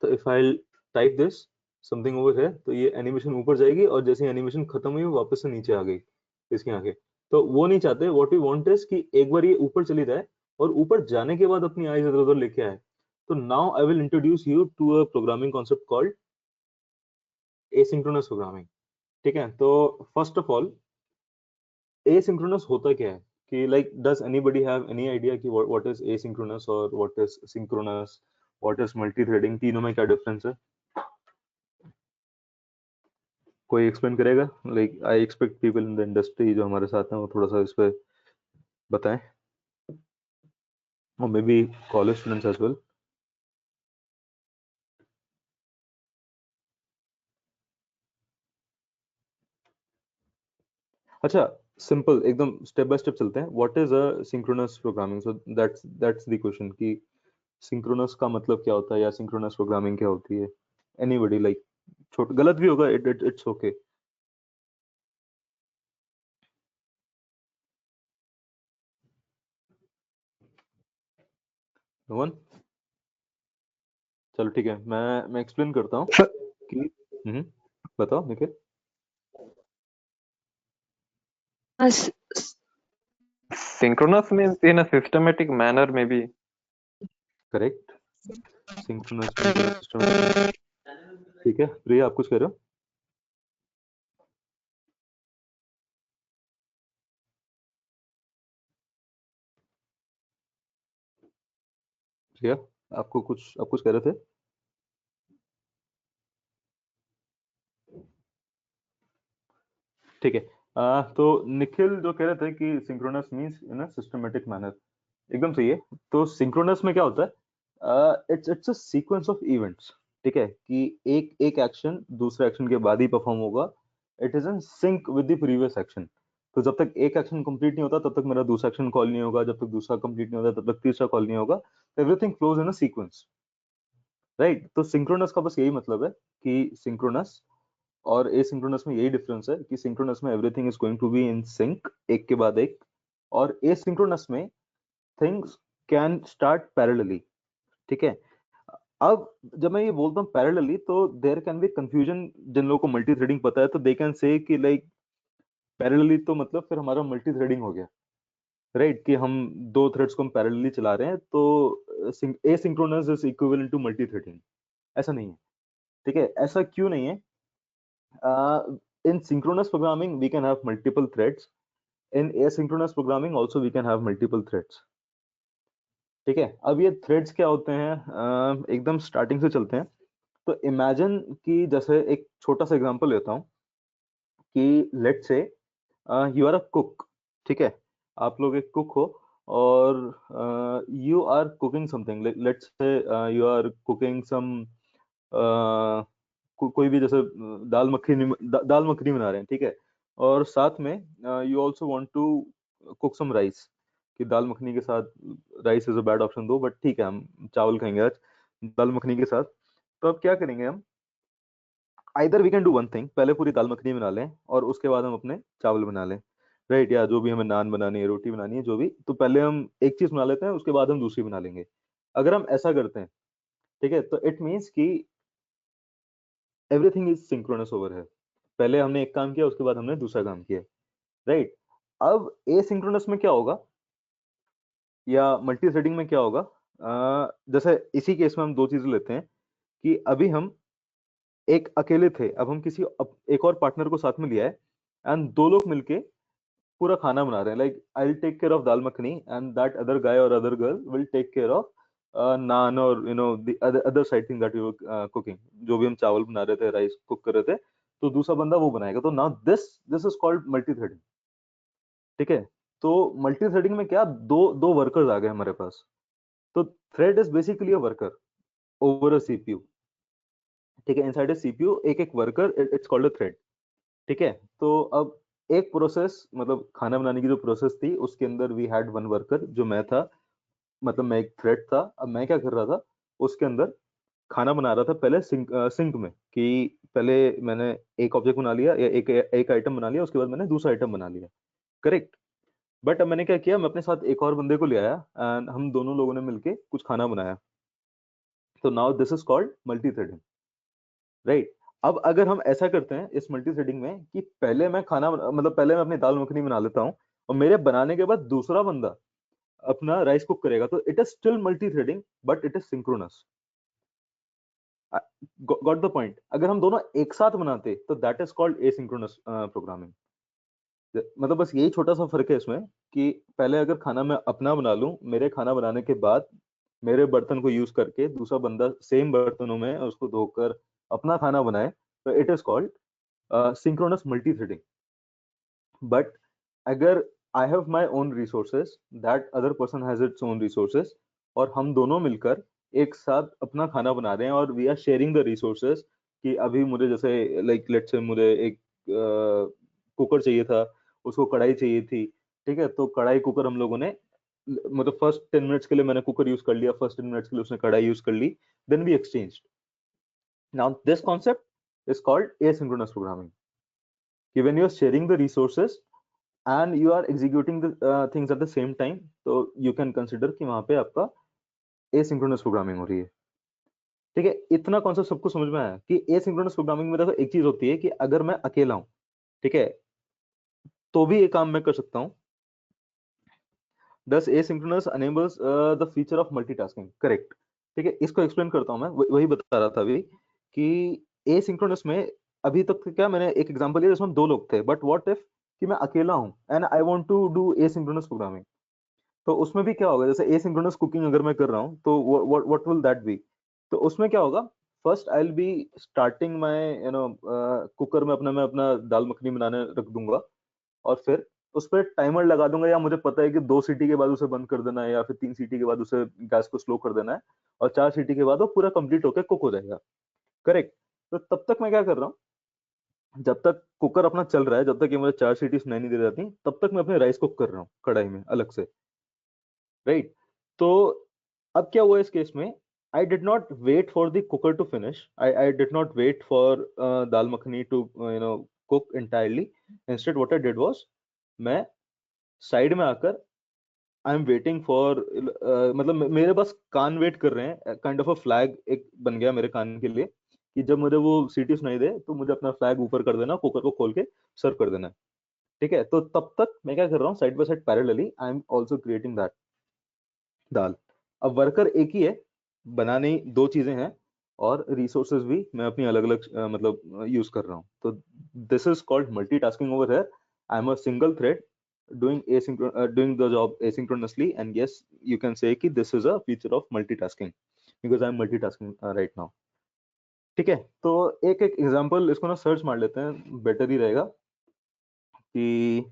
तो if I type this something over है, तो ये एनिमेशन ऊपर जाएगी, और जैसे एनिमेशन खत्म हुई वो वापस से नीचे आ गई इसके आगे, तो वो नहीं चाहते। व्हाट वी वांट इज कि एक बार ये ऊपर चली जाए और ऊपर जाने के बाद अपनी आईज इधर उधर लेके आए। तो now I will introduce you to a programming concept called asynchronous programming. ठीक है, तो फर्स्ट ऑफ ऑल एसिंक्रोनस होता क्या है कि like does anybody have any idea कि व्हाट इज एसिंक्रोनस और what is synchronous, what is multi threading, तीनों में क्या डिफरेंस है? कोई एक्सप्लेन करेगा? Like I expect people in the industry जो हमारे साथ हैं वो थोड़ा सा इस पे बताएं, और maybe college students as well. अच्छा, सिंपल एकदम स्टेप बाय स्टेप चलते हैं। What is a synchronous programming? So that's the question कि सिंक्रोनस का मतलब क्या होता है या सिंक्रोनस प्रोग्रामिंग क्या होती है? एनीबॉडी लाइक, छोटा गलत भी होगा, इट्स ओके। No one? चलो ठीक है, मैं एक्सप्लेन करता हूँ Sir, कि बताओ Nikhil. S- Synchronous means in a systematic manner, maybe. Correct, synchronous means in system. ठीक है, प्रिया आप कुछ कह रहे हो? प्रिया आप कुछ कह रहे थे? ठीक है, तो निखिल जो कह रहे थे कि synchronous means in a systematic manner, एकदम सही है। तो सिंक्रोनस में क्या होता है? It's a sequence of events. ठीक है, कि एक एक एक्शन दूसरे एक्शन के बाद ही परफॉर्म होगा। It is in sync with the previous action. तो जब तक एक एक्शन कंप्लीट नहीं होता तब तक मेरा दूसरा एक्शन कॉल नहीं होगा, जब तक दूसरा कंप्लीट नहीं होता तब तक तीसरा कॉल नहीं होगा। Everything flows in a sequence, right? तो सिंक्रोनस का बस यही मतलब है कि सिंक्रोनस और एसिंक्रोनस में यही डिफरेंस है कि सिंक्रोनस में everything is going to be in sync, एक के बाद एक, और एसिंक्रोनस में थिंग्स कैन स्टार्ट पैरेलली। ठीक है, अब जब मैं ये बोलता हूँ पैरेलली तो देयर कैन बी कंफ्यूजन। जिन लोगों को मल्टी थ्रेडिंग पता है तो दे कैन से कि लाइक पैरेलली तो मतलब फिर हमारा मल्टी थ्रेडिंग हो गया, राइट? कि हम दो थ्रेड्स को हम पैरेलली चला रहे हैं तो asynchronous is equivalent to multithreading. ऐसा नहीं है। ठीक है, ऐसा क्यों नहीं है? In synchronous programming we can have multiple threads. In asynchronous programming also we can have multiple threads. ठीक है, अब ये थ्रेड्स क्या होते हैं? एकदम स्टार्टिंग से चलते हैं। तो इमेजिन कि जैसे एक छोटा सा एग्जांपल लेता हूँ कि let's say you are a cook. ठीक है, आप लोग एक कुक हो और you are cooking something. Let's say you are cooking some कोई भी जैसे दाल मखनी बना रहे हैं। ठीक है, और साथ में you also want to cook some rice, कि दाल मखनी के साथ rice is a bad option though, but ठीक है हम चावल खाएंगे आज दाल मखनी के साथ। तो अब क्या करेंगे हम? Either we can do one thing, पहले पूरी दाल मखनी बना लें और उसके बाद हम अपने चावल बना लें, राइट? या जो भी हमें नान बनानी है, रोटी बनानी है, जो भी, तो पहले हम एक चीज बना लेते हैं, उसके बाद हम दूसरी बना लेंगे। अगर हम ऐसा करते हैं, ठीक है, तो इट मीन्स कि एवरीथिंग इज सिंक्रोनस ओवर है। पहले हमने एक काम किया, उसके बाद हमने दूसरा काम किया, राइट? अब एसिंक्रोनस में क्या होगा या मल्टी थ्रेडिंग में क्या होगा? जैसे इसी केस में हम दो चीजें लेते हैं कि अभी हम एक अकेले थे, अब हम एक और पार्टनर को साथ में लिया है एंड दो लोग मिलके पूरा खाना बना रहे हैं। Like I will take care of dal makhani and that other guy और other girl will take care of naan और the other side thing that you cooking. जो भी हम चावल बना रहे थे, राइस कुक कर रहे थे, तो दूसरा बंदा वो बनाएगा। तो now this this is called multi threading. ठीक है, तो मल्टी थ्रेडिंग में क्या, दो दो वर्कर्स आ गए हमारे पास। तो thread is basically a worker over a CPU. ठीक है, इनसाइड अ सीपीयू एक एक worker, it's called a thread. ठीक है, तो अब एक प्रोसेस, मतलब खाना बनाने की जो प्रोसेस थी उसके अंदर वी हैड वन वर्कर जो मैं था, मतलब मैं एक थ्रेड था। अब मैं क्या कर रहा था उसके अंदर, खाना बना रहा था पहले सिंक में, कि पहले मैंने एक ऑब्जेक्ट बना लिया या एक एक आइटम बना लिया, उसके बाद मैंने दूसरा आइटम बना लिया, करेक्ट? बट अब मैंने क्या किया, मैं अपने साथ एक और बंदे को ले आया एंड हम दोनों लोगों ने मिलके कुछ खाना बनाया। तो now this is called multi threading, right? अब अगर हम ऐसा करते हैं इस मल्टी थ्रेडिंग में कि पहले मैं खाना मतलब पहले मैं अपनी दाल मखनी बना लेता हूँ और मेरे बनाने के बाद दूसरा बंदा अपना राइस कुक करेगा, तो it is still multi threading but it is synchronous. Got the point? अगर हम दोनों एक साथ बनाते तो that is called asynchronous programming. मतलब बस यही छोटा सा फर्क है इसमें कि पहले अगर खाना मैं अपना बना लूं, मेरे खाना बनाने के बाद मेरे बर्तन को यूज करके दूसरा बंदा सेम बर्तनों में उसको धोकर अपना खाना बनाए, तो it is called synchronous multi threading. But अगर I have my own resources, that other person has its own resources, और हम दोनों मिलकर एक साथ अपना खाना बना रहे हैं और we are sharing the resources, कि अभी मुझे जैसे लाइक लेट्स से मुझे एक कुकर चाहिए था, उसको कढ़ाई चाहिए थी, ठीक है, तो कढ़ाई कुकर हम लोगों ने मतलब फर्स्ट 10 मिनट्स के लिए मैंने कुकर यूज कर लिया, फर्स्ट 10 मिनट्स के लिए उसने कढ़ाई यूज कर ली, then we exchanged. Now this concept is called asynchronous programming, कि when you are sharing the resources and you are executing the things at the same time, तो you can consider कि वहां पे आपका asynchronous programming हो रही है। ठीक है, इतना कॉन्सेप्ट सबको समझ में आया कि asynchronous programming में देखो एक चीज होती है कि अगर मैं अकेला हूं, ठीक है, तो भी ये काम मैं कर सकता हूं। Thus asynchronous enables the feature of multitasking, correct? ठीक है, इसको एक्सप्लेन करता हूं मैं, वही बता रहा था अभी कि asynchronous में अभी तक क्या मैंने एक एग्जांपल लिया जिसमें दो लोग थे, बट व्हाट इफ कि मैं अकेला हूं and I want to do asynchronous programming, तो उसमें भी क्या होगा, जैसे एसिंक्रोनस कुकिंग अगर मैं कर रहा हूँ तो व्हाट विल दैट बी? तो उसमें क्या होगा, first I will be starting my cooker में अपना मैं अपना दाल मखनी बनाने रख दूंगा, और फिर उस पर टाइमर लगा दूंगा, या मुझे पता है कि 2 सीटी के बाद उसे बंद कर देना है, या फिर 3 सीटी के बाद उसे गैस को स्लो कर देना है, और 4 सीटी के बाद वो पूरा कंप्लीट होकर कुक हो जाएगा, करेक्ट? तो तब तक मैं क्या कर रहा हूँ, जब तक कुकर अपना चल रहा है, जब तक ये मुझे 4 सीटी सुनाई नहीं दे जाती, तब तक मैं अपने राइस कुक कर रहा हूँ कढ़ाई में अलग से, राइट? तो अब क्या हुआ इस केस में, I did not wait for the cooker to finish, I did not wait for dal makhani to cook entirely. Instead what I did was, मैं साइड में आकर आई एम वेटिंग फॉर, मतलब मेरे पास कान वेट कर रहे हैं, काइंड ऑफ अ फ्लैग एक बन गया मेरे कान के लिए, कि जब मुझे वो सीटी सुनाई दे तो मुझे अपना फ्लैग ऊपर कर देना, कुकर को खोल के सर्व कर देना, ठीक है? तो तब तक मैं क्या कर रहा हूँ, side by side parallelly I am also creating that dal. अब वर्कर एक ही है, बनाने दो चीजें हैं, और रिसोर्सेज भी मैं अपनी अलग अलग मतलब यूज कर रहा हूँ। तो this is called multitasking over here. I am a single thread doing the job asynchronously, and yes, you can say कि this is a feature of multitasking because I am multitasking right now। ठीक है, तो एक एक example इसको ना search मार लेते हैं, बेटर ही रहेगा कि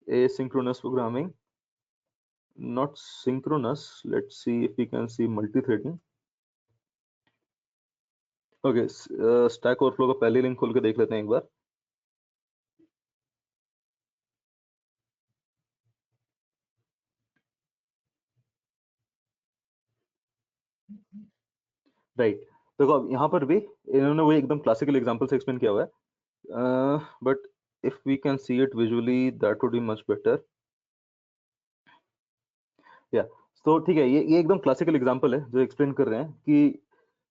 asynchronous programming, not synchronous, let's see if we can see multi-threading। Okay, stack overflow का पहली लिंक खोल के देख लेते हैं एक बार। राइट, देखो अब यहाँ पर भी इन्होंने वही एकदम क्लासिकल एग्जांपल से एक्सप्लेन किया हुआ है, but if we can see it visually that would be much better. या तो ठीक है, ये एकदम क्लासिकल एग्जांपल है जो एक्सप्लेन कर रहे हैं कि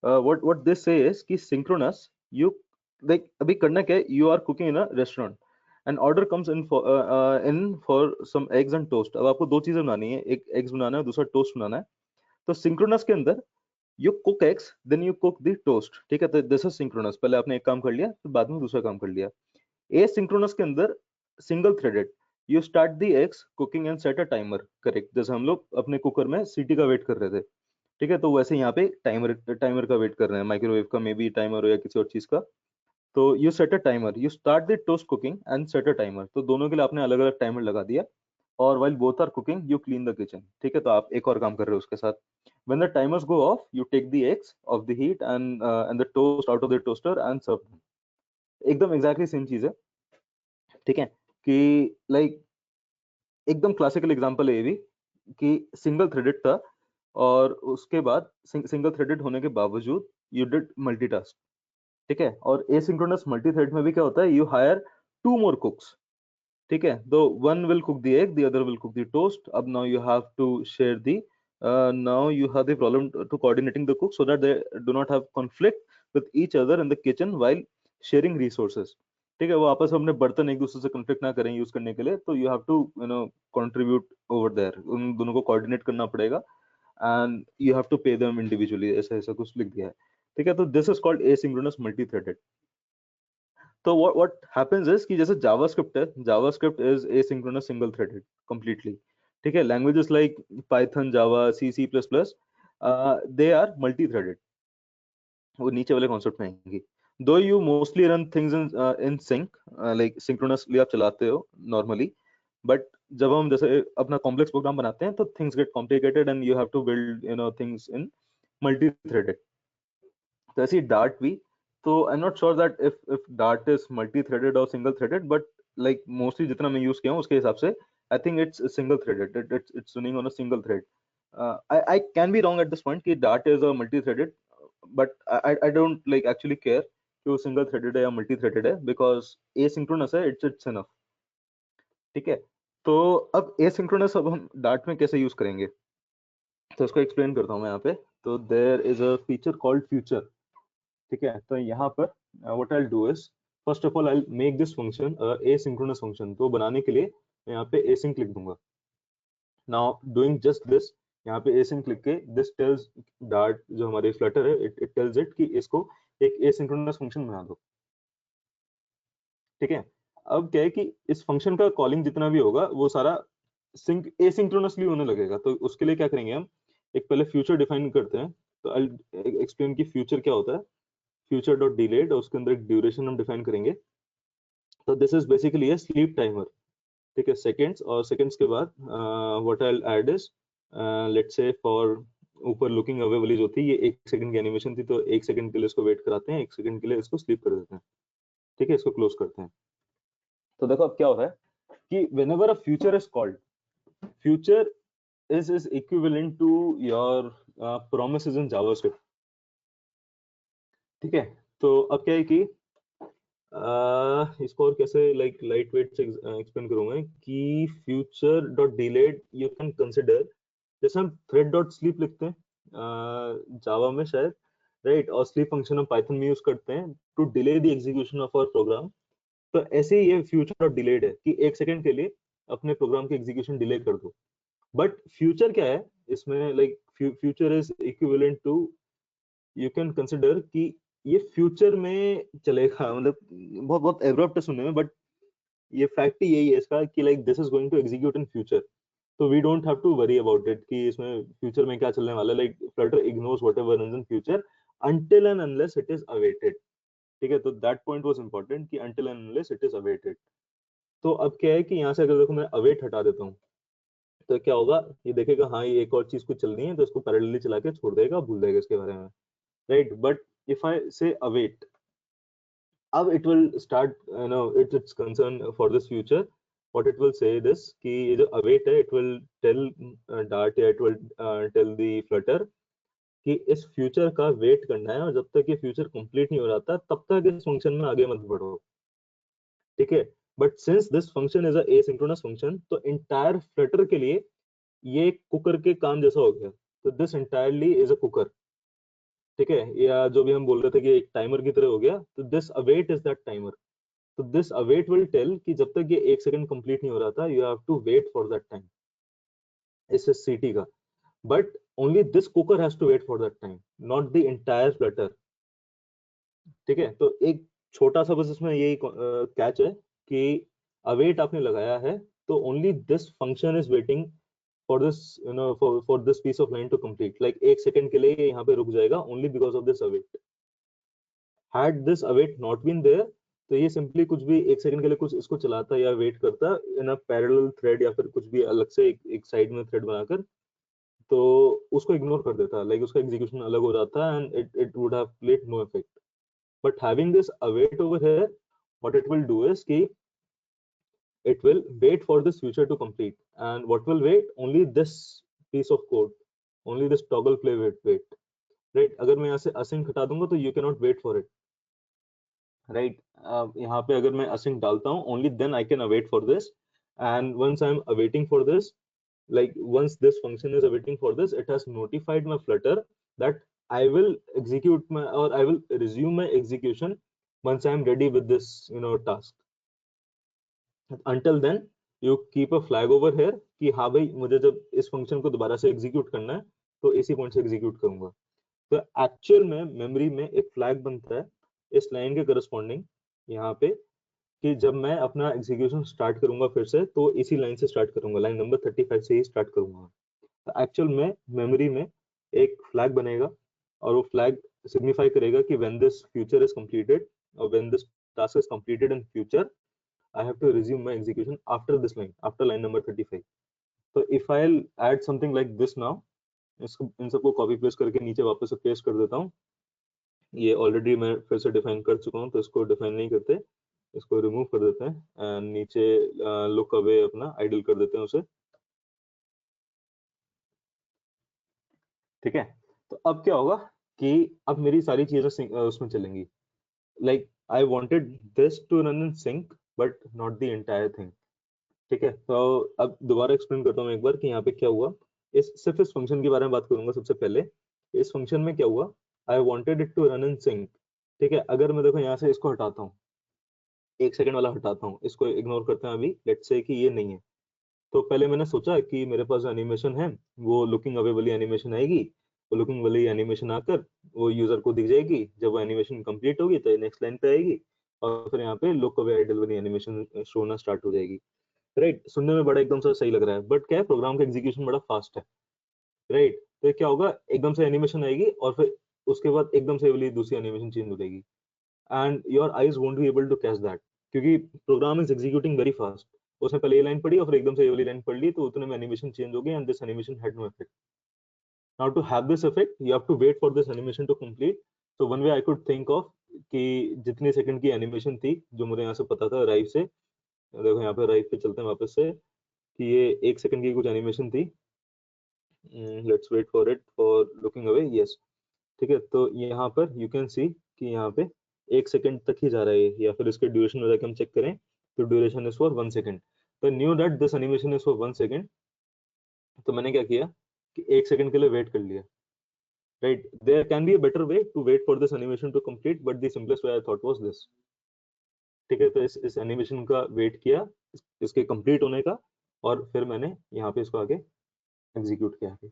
व्हाट दिस से इज कि सिंक्रोनस, यू लाइक अभी करना क्या है, you are cooking in a restaurant and order comes in for some eggs and toast. अब आपको दो चीजें बनानी है, एक एग्स बनाना है, दूसरा टोस्ट बनाना है। तो सिंक्रोनस के अंदर you cook eggs then you cook the toast, ठीक है? तो दिस इज सिंक्रोनस, पहले आपने एक काम कर लिया फिर बाद में दूसरा काम कर लिया। ए सिंक्रोनस के अंदर single threaded, you start the eggs cooking and set a timer, correct? जैसे हम लोग अपने कुकर में सीटी का वेट कर रहे थे, ठीक है, तो वैसे यहाँ पे टाइमर टाइमर का वेट कर रहे हैं, माइक्रोवेव का मे बी टाइमर हो या किसी और चीज का। तो you set a timer, you start the toast cooking and set a timer, तो दोनों के लिए आपने अलग अलग टाइमर लगा दिया, और while both are cooking you clean the kitchen, ठीक है? तो आप एक और काम कर रहे हो उसके साथ। when the timers go off you take the eggs off the heat and the toast out of the toaster and serve them। एकदम एग्जैक्टली सेम चीज है, ठीक है? कि लाइक एकदम क्लासिकल एग्जांपल है ये भी, कि सिंगल थ्रेडेड था, और उसके बाद सिंगल थ्रेडेड होने के बावजूद यू डिड मल्टीटास्क, ठीक है? और एसिंक्रोनस मल्टी थ्रेड में भी क्या होता है, यू हायर 2 more cooks, ठीक है? तो one will cook the egg, the other will cook the toast। अब now you have to share the now you have the problem to coordinating the cook so that they do not have conflict with each other in the kitchen while sharing resources। ठीक है, वो आपस में अपने बर्तन एक दूसरे से कन्फ्लिक्ट ना करें यूज करने के लिए, तो you have to contribute over there, उन दोनों को कोऑर्डिनेट करना पड़ेगा and you have to pay them individually, ऐसा ऐसा कुछ लिख दिया है। ठीक है, तो this is called asynchronous multi threaded. तो what happens is कि जैसे जावास्क्रिप्ट है, JavaScript is asynchronous single threaded completely. ठीक है, languages like Python, Java, C, C plus plus, they are multi threaded, वो नीचे वाले कॉन्सेप्ट में आएंगी। Though you mostly run things in sync, like synchronously आप चलाते हो नॉर्मली, बट जब हम जैसे अपना कॉम्प्लेक्स प्रोग्राम बनाते हैं तो things get complicated and you have to build things in multi threaded. तो ऐसी डार्ट भी, तो I am not sure that if Dart is multi threaded और single threaded, but like mostly जितना मैं यूज किया हूँ उसके हिसाब से I think it's single threaded, it's running on a single thread. I can be wrong at this point कि Dart is a multi-threaded, but I don't like actually care कि वो single threaded है या multi-threaded है, because asynchronous है, it's enough। ठीक है, तो अब asynchronous अब हम Dart में कैसे यूज करेंगे, तो उसको एक्सप्लेन करता हूँ मैं यहाँ पे। तो there is a feature called future। ठीक है, तो यहाँ पर what I'll do is first of all I'll make this function asynchronous function। तो बनाने के लिए मैं यहाँ पे async लिख दूंगा। Now doing just this, यहाँ पे async लिख के this tells Dart जो हमारे Flutter है, it tells it कि इसको एक asynchronous function बना दो। ठीक है, अब क्या है कि इस फंक्शन का कॉलिंग जितना भी होगा वो सारा एसिंक्रोनसली होने लगेगा। तो उसके लिए क्या करेंगे हम, एक पहले फ्यूचर डिफाइन करते हैं। तो आई एक्सप्लेन कि फ्यूचर क्या होता है। फ्यूचर डॉट डिलेड, और उसके अंदर एक ड्यूरेशन हम डिफाइन करेंगे। तो this is basically A sleep timer. ठीक है, सेकेंड्स, और सेकेंड्स के बाद what I will add is let's say for ऊपर लुकिंग अवे वाली जो थी, ये 1 सेकंड की एनिमेशन थी, तो 1 सेकंड के लिए इसको वेट कराते हैं, 1 सेकंड के लिए इसको स्लीप कर देते हैं। ठीक है, इसको क्लोज करते हैं। तो देखो अब क्या हो रहा है कि whenever a future is called, future is equivalent to your promises in JavaScript। ठीक है, तो अब क्या है कि इसको और कैसे लाइक लाइट वेट से एक्सप्लेन करूंगा कि future dot delayed you can consider, जैसे हम थ्रेड डॉट स्लीप लिखते हैं जावा में शायद, राइट, और स्लीप फंक्शन हम पाइथन में यूज करते हैं to delay the execution of our program. तो ऐसे ही ये फ्यूचर और डिलेड है कि 1 सेकंड के लिए अपने प्रोग्राम की एग्जीक्यूशन डिले कर दो। बट फ्यूचर क्या है इसमें, like future is equivalent to, you can consider कि ये फ्यूचर में चलेगा, मतलब बहुत बहुत एब्रप्ट सुनने में, बट ये फैक्ट ही यही है इसका कि like this is going to execute in future. तो we don't have to worry about it कि इसमें फ्यूचर में क्या चलने वाला है। Like Flutter ignores whatever runs in future until and unless it is awaited। ठीक है, तो दैट पॉइंट वाज इंपॉर्टेंट कि until and unless it is awaited। तो अब क्या है कि यहाँ से अगर देखो मैं अवेट हटा देता हूँ, तो क्या होगा, ये देखेगा हाँ ये एक और चीज कुछ चल रही है, तो इसको पैरेलली चला के छोड़ देगा, भूल जाएगा इसके बारे में, right. But if I say await, अब it will start its concern for this future. What it will say this कि ये जो अवेट है, इट विल टेल डार्ट या it will tell the Flutter कि इस फ्यूचर का वेट करना है, और जब तक ये फ्यूचर कंप्लीट नहीं हो जाता तब तक इस फंक्शन में आगे मत बढ़ो। ठीक है, but since this function is a asynchronous function, तो इंटायर फ्लटर के लिए ये कुकर के काम जैसा हो गया। तो this entirely is a cooker. ठीक है, या जो भी हम बोल रहे थे कि एक टाइमर की तरह हो गया, तो this await is that timer. तो दिस अवेट विल टेल कि जब तक ये 1 सेकंड कंप्लीट नहीं हो रहा था, you have to wait for that time, इस सीटी का। But only this cooker has to wait for that time, not the entire Flutter. ठीक है, तो एक छोटा सा बस इसमें यही कैच है कि अवेट आपने लगाया है, तो only this function is waiting for this for this piece of line to complete. Like 1 second के लिए ये यहाँ पे रुक जाएगा only because of this await. Had this await not been there, तो ये सिंपली कुछ भी 1 सेकंड के लिए कुछ इसको चलाता या वेट करता इन अ पैरेलल थ्रेड, या फिर कुछ भी अलग से एक साइड में थ्रेड बनाकर, तो उसको इग्नोर कर देता, लाइक उसका एग्जीक्यूशन अलग हो जाता and it would have played no effect. But having this await over here, what it will do is कि it will wait for this future to complete, and what will wait, only this piece of code, only this toggle play wait, right। अगर मैं यहाँ से async हटा दूंगा तो you cannot wait for it, right। यहाँ पे अगर मैं async डालता हूँ, only then I can await for this, and once I'm awaiting for this, like once this function is awaiting for this, it has notified my Flutter that I will execute my, or I will resume my execution once I'm ready with this task. Until then you keep a flag over here कि हाँ भाई मुझे जब इस function को दोबारा से execute करना है तो इसी पॉइंट से एग्जीक्यूट करूंगा। तो एक्चुअल में मेमोरी में एक फ्लैग बनता है इस लाइन के करस्पॉन्डिंग यहाँ पे कि जब मैं अपना एग्जीक्यूशन स्टार्ट करूंगा फिर से तो इसी लाइन से स्टार्ट करूंगा, लाइन नंबर 35 से ही स्टार्ट करूंगा। तो एक्चुअल में मेमोरी में एक फ्लैग बनेगा और वो फ्लैग सिग्निफाई करेगा कि when this future is completed और when this task is completed in future I have to resume my execution after this line, after line number 35. So if I'll add something like this now, इसको इन सबको copy paste करके नीचे वापस से paste कर देता हूँ। ये ऑलरेडी मैं फिर से डिफाइन कर चुका हूँ तो इसको डिफाइन नहीं करते, इसको रिमूव कर देते हैं एंड नीचे लुक अवे अपना आइडल कर देते हैं उसे। ठीक है, तो अब क्या होगा कि अब मेरी सारी चीजें उसमें चलेंगी। Like I wanted this to run in sync but not the entire thing. ठीक है, तो अब दोबारा एक्सप्लेन करता हूँ एक बार कि यहाँ पे क्या हुआ। सिर्फ इस फंक्शन के बारे में बात करूंगा सबसे पहले। इस फंक्शन में क्या हुआ, I wanted it to run in sync. ठीक है, अगर मैं देखो यहाँ से इसको हटाता हूँ, 1 सेकंड वाला हटाता हूँ, इसको इग्नोर करते हैं अभी, लेट्स से कि ये नहीं है। तो पहले मैंने सोचा कि मेरे पास एनिमेशन है वो लुकिंग अवे वाली एनिमेशन आएगी, वो लुकिंग वाली एनिमेशन आकर वो यूजर को दिख जाएगी। जब वो एनिमेशन कंप्लीट होगी तो नेक्स्ट लाइन पे आएगी और फिर यहाँ पे लुक अवे आइडल वाली एनिमेशन शो होना स्टार्ट हो जाएगी। राइट, सुनने में बड़ा एकदम से सही लग रहा है बट क्या है, प्रोग्राम का एग्जीक्यूशन बड़ा फास्ट है। राइट, तो क्या होगा, एकदम से एनिमेशन आएगी और फिर उसके बाद एकदम से वाली दूसरी एनिमेशन चेंज हो जाएगी and your eyes won't be able to catch that, क्योंकि program is executing very fast. उसने पहले ये लाइन पढ़ी और फिर एकदम से ये वाली लाइन पढ़ ली तो उतने में एनिमेशन चेंज हो गई and this animation had no effect. Now to have this effect you have to wait for this animation to complete. So one way I could think of कि जितनी सेकंड की animation थी जो मुझे यहाँ से पता था राइव से, देखो यहाँ पे राइव पे चलते हैं वापस से, कि ये 1 सेकंड की कुछ एनिमेशन थी। Let's wait for it for looking away, yes. ठीक है, तो यहाँ पर यू कैन सी कि यहाँ पे 1 सेकंड तक ही जा रहा है, या फिर इसके ड्यूरेशन में जाके हम चेक करें तो ड्यूरेशन इज फॉर 1 सेकंड। तो knew that this animation is for 1 second, तो मैंने क्या किया कि 1 सेकंड के लिए वेट कर लिया। Right, there can be a better way to wait for this animation to complete but the simplest way I thought was this. ठीक है, तो इस एनिमेशन का वेट किया इसके कंप्लीट होने का और फिर मैंने यहाँ पे इसको आगे एग्जीक्यूट किया आगे।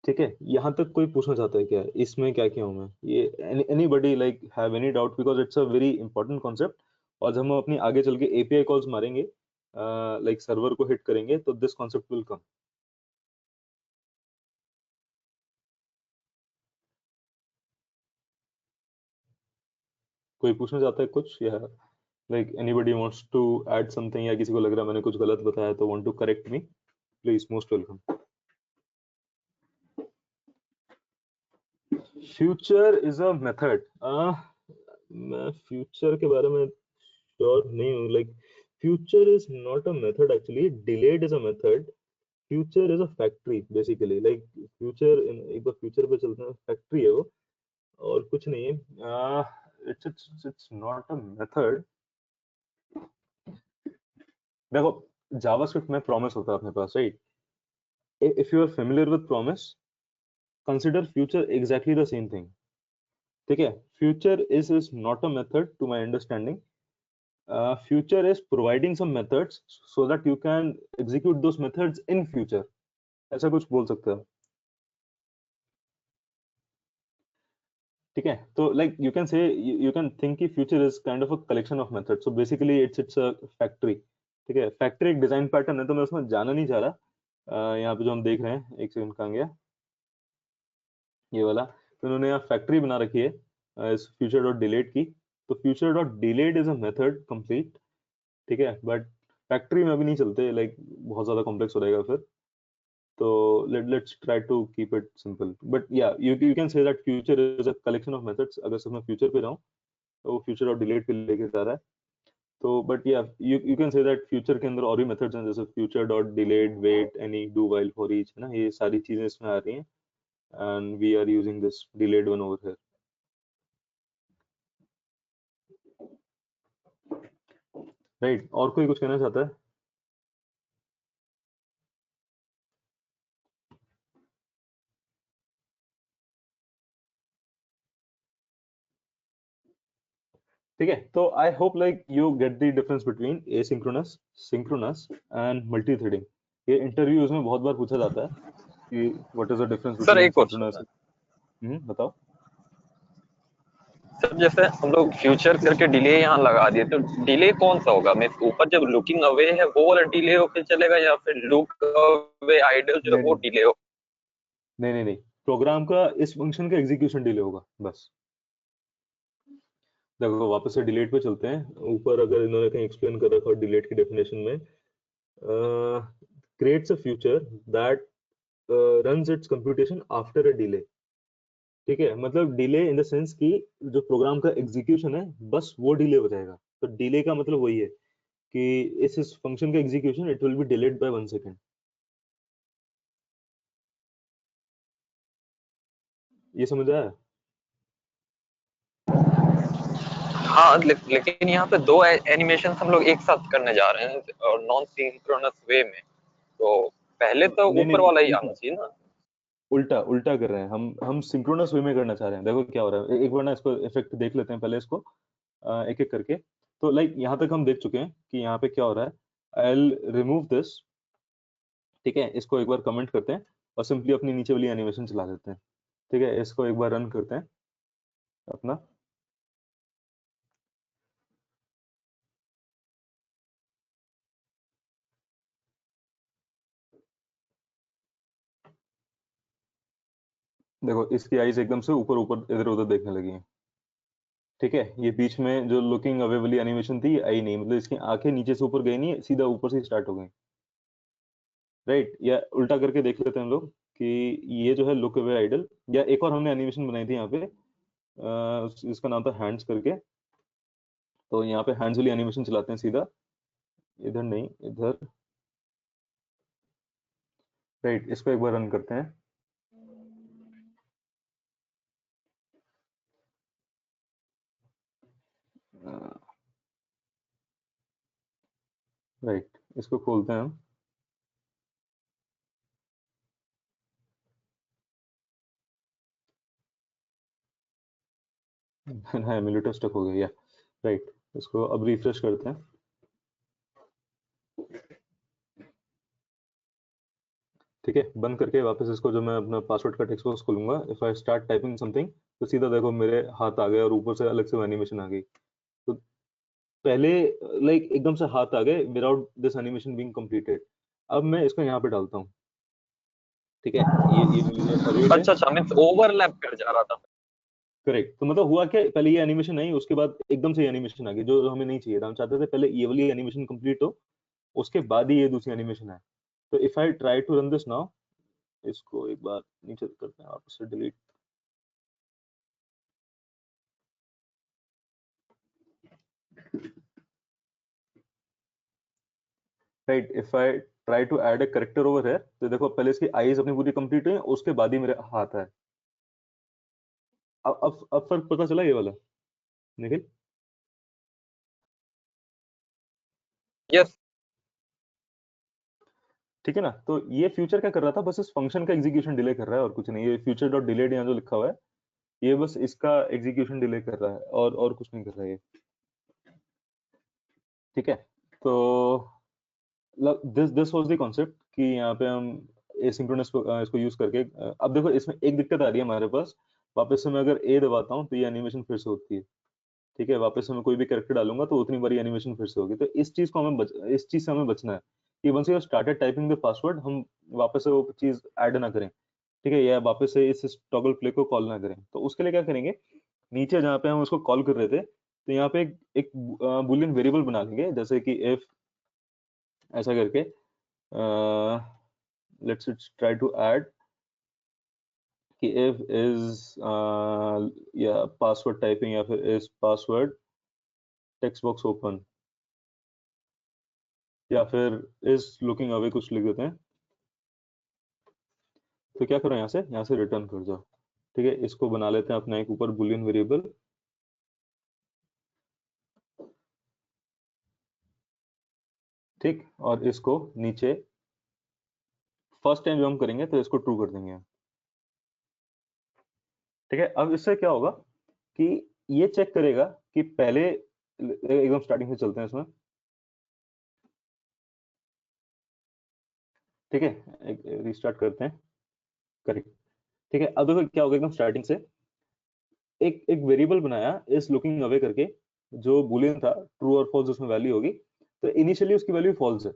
ठीक है, यहाँ तक कोई पूछना चाहता है क्या, इसमें क्या किया हूँ मैं, ये anybody like have any doubt, because it's a very important concept. और जब हम अपनी आगे चल के एपीआई कॉल्स मारेंगे लाइक सर्वर को हिट करेंगे तो दिस कॉन्सेप्ट विल कम। कोई पूछना चाहता है कुछ, या like anybody wants to add something, या किसी को लग रहा है मैंने कुछ गलत बताया तो want to correct me, please most welcome. Future is a method, मैं फ्यूचर के बारे में श्योर नहीं हूँ। Like future is not a method actually, delayed is a method. Future is a factory basically, like future, एक बार future पे चलते हैं, फैक्ट्री है वो और कुछ नहीं है। It's not a method. देखो, जावास्क्रिप्ट में प्रॉमिस होता है अपने पास, right? If you are familiar with promise, consider future exactly the same thing. ठीक है, future is not a method to my understanding. Future is providing some methods so that you can execute those methods in future, ऐसा कुछ बोल सकते हो। ठीक है, तो like you can say, you can think कि future is kind of a collection of methods, so basically it's a factory. ठीक है, फैक्ट्री एक डिजाइन पैटर्न है, तो मैं उसमें जाना नहीं चाह रहा। यहाँ पे जो हम देख रहे हैं, एक सेकंड कहाँ गया ये वाला, तो उन्होंने यहाँ फैक्ट्री बना रखी है इस फ्यूचर डॉट डिलेट की। तो future dot delayed is a method complete. ठीक है, बट फैक्ट्री में अभी नहीं चलते, लाइक बहुत ज्यादा कॉम्प्लेक्स हो जाएगा फिर। So let's try to keep it simple. But yeah, you can say that future is a collection of methods. अगर सिर्फ मैं future पे जाऊँ तो वो future और delete पे लेके जा रहा है। तो but yeah, you can say that future के अंदर और भी methods हैं, जैसे future dot delayed, wait, any, do while, for each, है ना, ये सारी चीजें इसमें आ रही हैं and we are using this delayed one over here. Right? और कोई कुछ कहना चाहता है? ठीक है, तो आई hope like you get the difference between asynchronous, synchronous and multi threading. ये इंटरव्यूज में बहुत बार पूछा जाता है कि what is the difference sir between एक क्वेश्चन सिंक्रोनस। है बताओ। सर, जैसे हम लोग फ्यूचर करके डिले यहाँ लगा दिए, तो डिले कौन सा होगा? मैं ऊपर जब लुकिंग अवे है वो वाला डिले होके चलेगा, या फिर लुक अवे आइडल जो है नहीं वो नहीं डिले हो? नहीं नहीं नहीं, प्रोग्राम का इस फंक्शन का एग्जीक्यूशन डिले होगा बस। देखो वापस से डिलीट पे चलते हैं। ऊपर अगर इन्होंने कहीं एक्सप्लेन कर रखा हो डिलीट की डेफिनेशन में, creates a future that runs its computation after a delay। ठीक है, मतलब डिले इन द सेंस कि जो प्रोग्राम का एग्जीक्यूशन है बस वो डिले हो जाएगा। तो डिले का मतलब वही है कि इस फंक्शन का execution it will be delayed by 1 second. ये समझ आया? हाँ, लेकिन यहाँ पे दो एनिमेशन हम लोग एक साथ करने जा रहे हैं और नॉन सिंक्रोनस वे में, तो पहले तो नहीं ऊपर नहीं, वाला ही आना उल्टा चाहिए ना। उल्टा उल्टा कर रहे हैं हम सिंक्रोनस वे में करना चाह रहे हैं। देखो क्या हो रहा है, एक बार ना इसको इफेक्ट देख लेते हैं पहले इसको, एक एक करके। तो लाइक यहाँ तक हम देख चुके हैं कि यहाँ पे क्या हो रहा है। I will remove this. ठीक है, इसको एक बार कमेंट करते हैं और सिंपली अपनी नीचे वाली एनिमेशन चला देते हैं। ठीक है, इसको एक बार रन करते हैं अपना। देखो इसकी आईज एकदम से ऊपर ऊपर इधर उधर देखने लगी हैं। ठीक है, ये बीच में जो लुकिंग अवे वाली एनिमेशन थी ये आई नहीं, मतलब इसकी आंखें नीचे से ऊपर गई नहीं, सीधा ऊपर से स्टार्ट हो गई। राइट, या उल्टा करके देख लेते हैं हम लोग कि ये जो है लुक अवे आइडल, या एक और हमने एनिमेशन बनाई थी यहाँ पे, इसका नाम था हैंड्स करके। तो यहाँ पे हैंड्स वाली एनिमेशन चलाते हैं सीधा, इधर नहीं इधर। राइट, इसको एक बार रन करते हैं। राइट, इसको खोलते हैं हम। हाँ, एमुलेटर स्टक हो गया। राइट, इसको अब रिफ्रेश करते हैं। ठीक है, बंद करके वापस इसको, जो मैं अपना पासवर्ड का टेक्स्ट बॉक्स खोलूंगा, if I start typing something, तो सीधा देखो मेरे हाथ आ गए और ऊपर से अलग से एनिमेशन आ गई। तो पहले लाइक एकदम से हाथ आ गए without this animation being completed. अब मैं इसको यहाँ पे डालता हूँ। ठीक है, ये मेरे अरेड है। अच्छा अच्छा, मीन्स ओवरलैप कर जा रहा था। करेक्ट, तो मतलब हुआ क्या, पहले ये एनिमेशन आई, उसके बाद एकदम से एनिमेशन आ गई जो हमें नहीं चाहिए था। हम चाहते थे पहले ये वाली एनिमेशन कंप्लीट हो, उसके बाद ही ये दूसरी एनिमेशन आए। तो if I try to run this now, इसको एक बार नीचे करते हैं वापस से delete. Right, if I try to add a character over है, तो देखो पहले इसकी आईज अपनी पूरी कंप्लीट हुई, उसके बाद ही मेरे हाथ है। अब फर्क पता चला ये वाला, निखिल? यस। ठीक है ना, तो ये फ्यूचर क्या कर रहा था, बस इस फंक्शन का एग्जीक्यूशन डिले कर रहा है और कुछ नहीं। ये फ्यूचर डॉट डिलेड यहाँ जो लिखा हुआ है, ये बस इसका एग्जीक्यूशन डिले कर रहा है और कुछ नहीं कर रहा है ये। ठीक है, तो दिस वाज द कॉन्सेप्ट कि यहाँ पे हम एसिंक्रोनस इसको यूज करके, अब देखो इसमें एक दिक्कत आ रही है हमारे पास। वापस से मैं अगर ए दबाता हूँ तो ये एनिमेशन फिर से होती है। ठीक है, वापस से मैं कोई भी कैरेक्टर डालूंगा तो उतनी बारी एनिमेशन फिर से होगी। तो इस चीज से हमें बचना है कि once you started typing the password, हम वापस से वो चीज ऐड ना करें। ठीक है, या वापस से इस टॉगल प्ले को कॉल ना करें। तो उसके लिए क्या करेंगे, नीचे जहाँ पे हम उसको कॉल कर रहे थे, तो यहाँ पे एक बुलियन वेरिएबल बना लेंगे, जैसे कि इफ, ऐसा करके लेट्स ट्राई टू ऐड कि इफ इज या पासवर्ड टाइपिंग, या फिर is password text box open, या फिर इज लुकिंग अवे, कुछ लिख देते हैं। तो क्या करो, यहाँ से रिटर्न कर जाओ। ठीक है, इसको बना लेते हैं अपना एक ऊपर बुलियन वेरिएबल। ठीक, और इसको नीचे फर्स्ट टाइम जो हम करेंगे तो इसको ट्रू कर देंगे। ठीक है, अब इससे क्या होगा कि ये चेक करेगा कि पहले एकदम स्टार्टिंग से चलते हैं इसमें, ठीक है, रिस्टार्ट करते हैं, करेक्ट, ठीक है। अब देखो क्या होगा, एकदम स्टार्टिंग से एक एक वेरिएबल बनाया इस लुकिंग अवे करके, जो बुलियन था, ट्रू और फॉल्स उसमें वैल्यू होगी, तो इनिशियली उसकी वैल्यू फॉल्स है।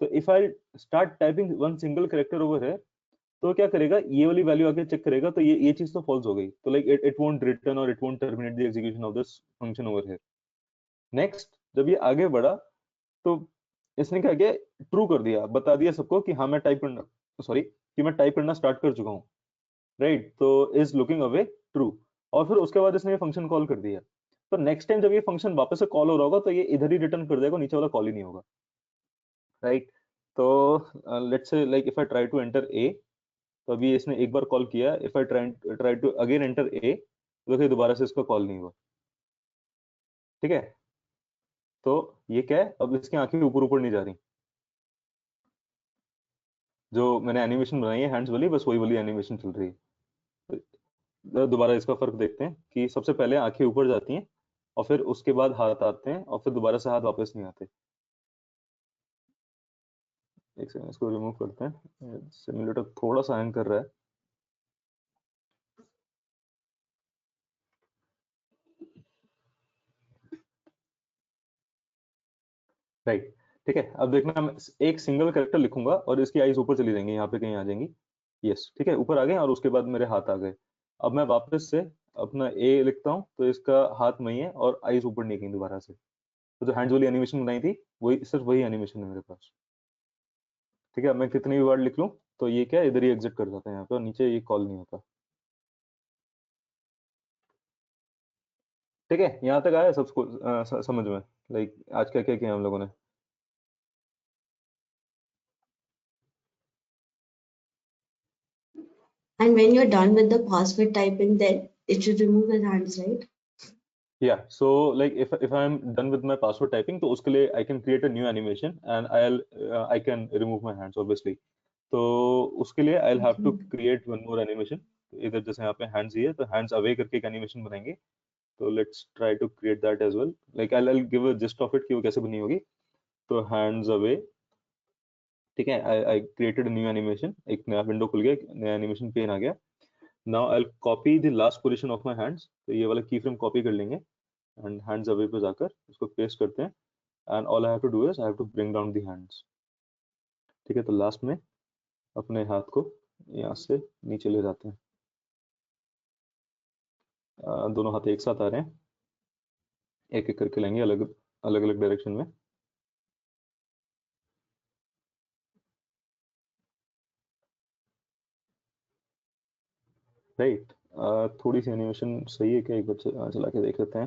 तो if I start typing one single character over है, तो क्या करेगा, ये वाली वैल्यू आके चेक करेगा, तो ये चीज तो फॉल्स हो गई, तो लाइक इट वोंट रिटर्न और it won't terminate the execution of this function over here. Next जब ये आगे बढ़ा, तो इसने क्या किया, ट्रू कर दिया, बता दिया सबको कि हाँ मैं टाइप करना, सॉरी, कि मैं टाइप करना स्टार्ट कर चुका हूँ, राइट। तो इज लुकिंग अवे ट्रू, और फिर उसके बाद इसने ये फंक्शन कॉल कर दिया। तो नेक्स्ट टाइम जब ये फंक्शन वापस से कॉल हो रहा होगा, तो ये इधर ही रिटर्न कर देगा, नीचे वाला कॉल ही नहीं होगा, राइट। तो let's say like if I try to enter A, तो अभी इसने एक बार कॉल किया, if I try to again enter A, तो देखिए दोबारा से इसका कॉल नहीं हुआ, ठीक है। तो ये क्या है, अब इसकी आंखें ऊपर ऊपर नहीं जा रही, जो मैंने एनिमेशन बनाई है हैंड्स वाली, बस वही वाली एनिमेशन चल रही है। दोबारा इसका फर्क देखते हैं कि सबसे पहले आंखें ऊपर जाती हैं, और फिर उसके बाद हाथ आते हैं, और फिर दोबारा से हाथ वापस नहीं आते। एक सेकंड, इसको रिमूव करते हैं, सिमुलेटर थोड़ा सा हैंग कर रहा है। राइट, ठीक है। अब देखना, मैं एक सिंगल कैरेक्टर लिखूंगा और इसकी आईज ऊपर चली जाएंगी, यहाँ पे कहीं आ जाएंगी, यस, ठीक है, ऊपर आ गए, और उसके बाद मेरे हाथ आ गए। अब मैं वापस से अपना ए लिखता हूँ, तो इसका हाथ वही है और आईज ऊपर नहीं गई दोबारा से। तो जो हैंड्स वाली एनिमेशन बनाई थी, वही, सिर्फ वही एनिमेशन है मेरे पास, ठीक है। अब मैं कितनी भी वर्ड लिख लूँ, तो ये क्या है, इधर ही एग्जिट कर जाता है यहाँ पे, और नीचे ये कॉल नहीं होता, ठीक है। यहाँ तक आया सबको समझ में, लाइक आज क्या क्या किया हम लोगों ने। And when you're done with the password typing, then it should remove his hands, right? Yeah, so like if I'm done with my password typing, तो उसके लिए I can create a new animation and I can remove my hands obviously. तो उसके लिए I'll have to create one more animation. इधर जैसे यहाँ पे hands ही है, तो hands away करके एक animation बनाएंगे। तो let's try to create that as well. Like I'll give a gist of it कि वो कैसे बनी होगी। तो hands away, ठीक है, I created a new animation, एक नया विंडो खुल गया, एक नया एनिमेशन पेन आ गया। Now I'll copy the last position of my hands, तो ये वाला की फ्रेम कॉपी कर लेंगे, एंड हैंड्स अवे पे जाकर इसको पेस्ट करते हैं, and all I have to do is I have to bring down the hands, ठीक है। तो लास्ट में अपने हाथ को यहाँ से नीचे ले जाते हैं, दोनों हाथ एक साथ आ रहे हैं, एक एक करके लेंगे अलग अलग अलग डायरेक्शन में। राइट, थोड़ी सी एनिमेशन सही है क्या, एक बार चला के देख लेते हैं।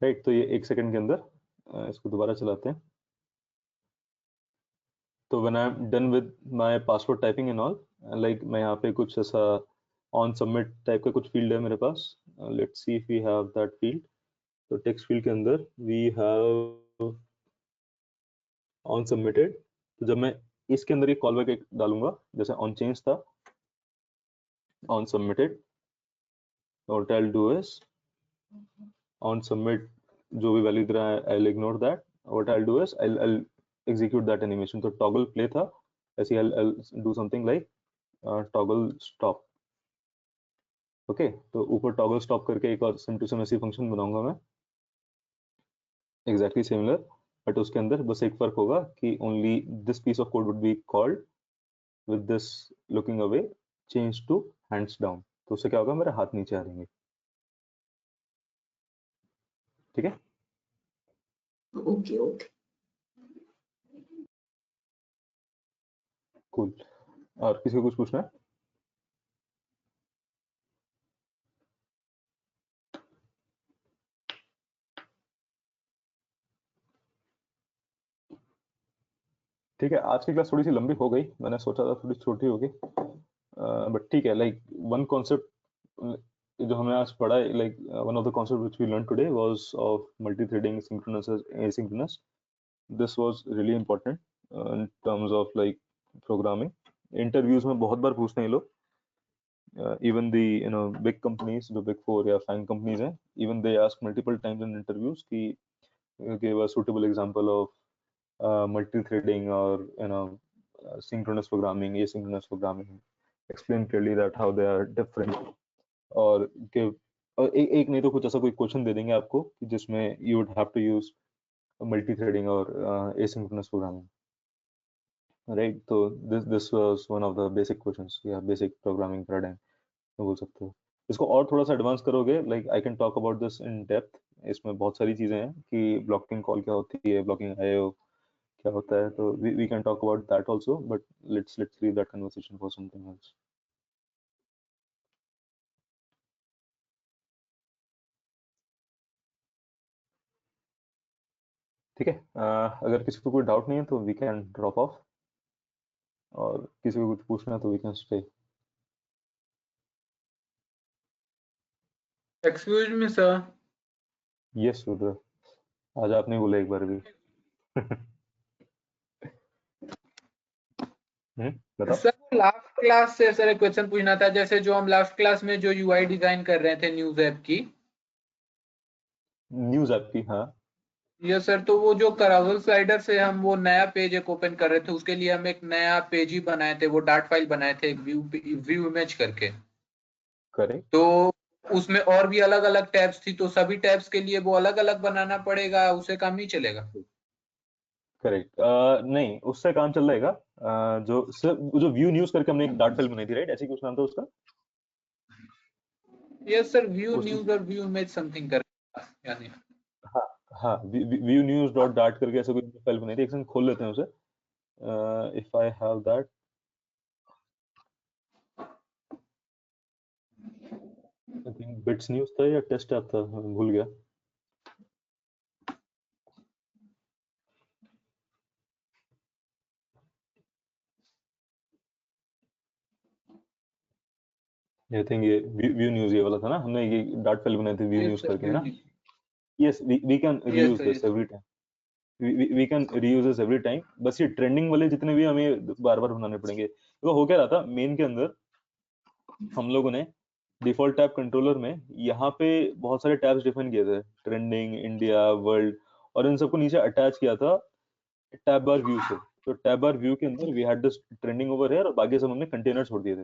राइट, तो ये एक सेकंड के अंदर इसको दोबारा चलाते हैं। तो when I am done with my password typing and all, like मैं यहाँ पे कुछ ऐसा ऑन सबमिट टाइप का कुछ फील्ड है मेरे पास, let's see if we have that field. तो टेक्स्ट फील्ड के अंदर वी हैव ऑन सबमिटेड, तो जब मैं इसके अंदर ये कॉल बैक डालूंगा, जैसे ऑन चेंज था, on submitted, what I will do is on submit, जो भी वैल्यू दे रहा है I will ignore that, what I will do is I will execute that animation. तो टॉगल प्ले था, ऐसे I will do something like toggle stop, okay. तो ऊपर toggle stop करके एक और सिम टू सिम ऐसी फंक्शन बनाऊंगा मैं, एग्जैक्टली सिमिलर, बट उसके अंदर बस एक फर्क होगा कि only this piece of code would be called with this looking away change to hands down. तो उससे क्या होगा, मेरे हाथ नीचे आ जाएंगे, ठीक है। Okay, okay. कूल, और किसी को कुछ पूछना है? ठीक है, आज की क्लास थोड़ी सी लंबी हो गई, मैंने सोचा था थोड़ी छोटी होगी, बट ठीक है। लाइक वन कॉन्सेप्ट जो हमने आज पढ़ा है, like one of the concept which we learn today was of multi threading, synchronous asynchronous. This was really important in terms of like programming. Interviews में बहुत बार पूछते हैं ये लोग, even the big companies, the big four या FANG companies हैं, even they ask multiple times in interviews कि give a suitable example of multi-threading or synchronous programming, asynchronous programming. Explain clearly that how they are different. और give एक नहीं तो कुछ ऐसा कोई क्वेश्चन दे देंगे आपको कि जिसमें you would have to use multi-threading or asynchronous programming. Right, so this was one of the basic questions, yeah, basic programming paradigm बोल सकते हो. इसको और थोड़ा सा एडवांस करोगे, like I can talk about this in depth. इसमें बहुत सारी चीजें हैं कि ब्लॉकिंग कॉल क्या होती है, ब्लॉकिंग IO क्या होता है, तो we can talk about that also, but let's leave that conversation for something else. ठीक है, अगर किसी को कोई डाउट नहीं है तो we can drop off, और किसी को कुछ पूछना है तो we can stay. Excuse me, sir. Yes, Rudra, आज आपने बोला एक बार भी. बताओ. सर लास्ट क्लास से सर एक क्वेश्चन पूछना था, जैसे जो हम लास्ट क्लास में जो यूआई डिजाइन कर रहे थे न्यूज ऐप की. न्यूज ऐप की, हाँ. यस सर, तो वो जो करावल स्लाइडर से हम वो नया पेज एक ओपन कर रहे थे, उसके लिए हम एक नया पेज ही बनाए थे, वो डाट फाइल बनाए थे व्यू इमेज करके. करेक्ट. तो उसमें और भी अलग अलग टैब्स थी, तो सभी टैब्स के लिए वो अलग अलग बनाना पड़ेगा, उससे काम नहीं चलेगा? करेक्ट. नहीं, उससे काम चल जाएगा. जो व्यू न्यूज करके हमने एक डाट फाइल बनाई थी, राइट, ऐसे कुछ नाम था उसका. यस सर, व्यू न्यूज और व्यू इमेज समथिंग कर, यानी हाँ, व्यू न्यूज डॉट डाट करके ऐसे कोई फाइल बनाई थी. एक सेकंड खोल लेते हैं उसे. If I have that, I think bits news था या टेस्ट ऐप था, भूल गया. आई थिंक ये व्यू न्यूज ये वाला था ना, हमने ये डाट फाइल बनाई थी व्यू न्यूज करके, है ना. Yes, we can reuse this every time. we can reuse this every time. बस ये ट्रेंडिंग वाले जितने भी हमें बार बार बनाने पड़ेंगे. तो हो क्या रहा था, मेन के अंदर हम लोगों ने डिफॉल्ट टैब कंट्रोलर में यहाँ पे बहुत सारे टैब्स डिफाइन किए थे, ट्रेंडिंग, इंडिया, वर्ल्ड, और इन सबको नीचे अटैच किया था टैब बार व्यू से. तो टैब बार व्यू के अंदर we had this trending over here, और बाकी सब हमने कंटेनर छोड़ दिए थे,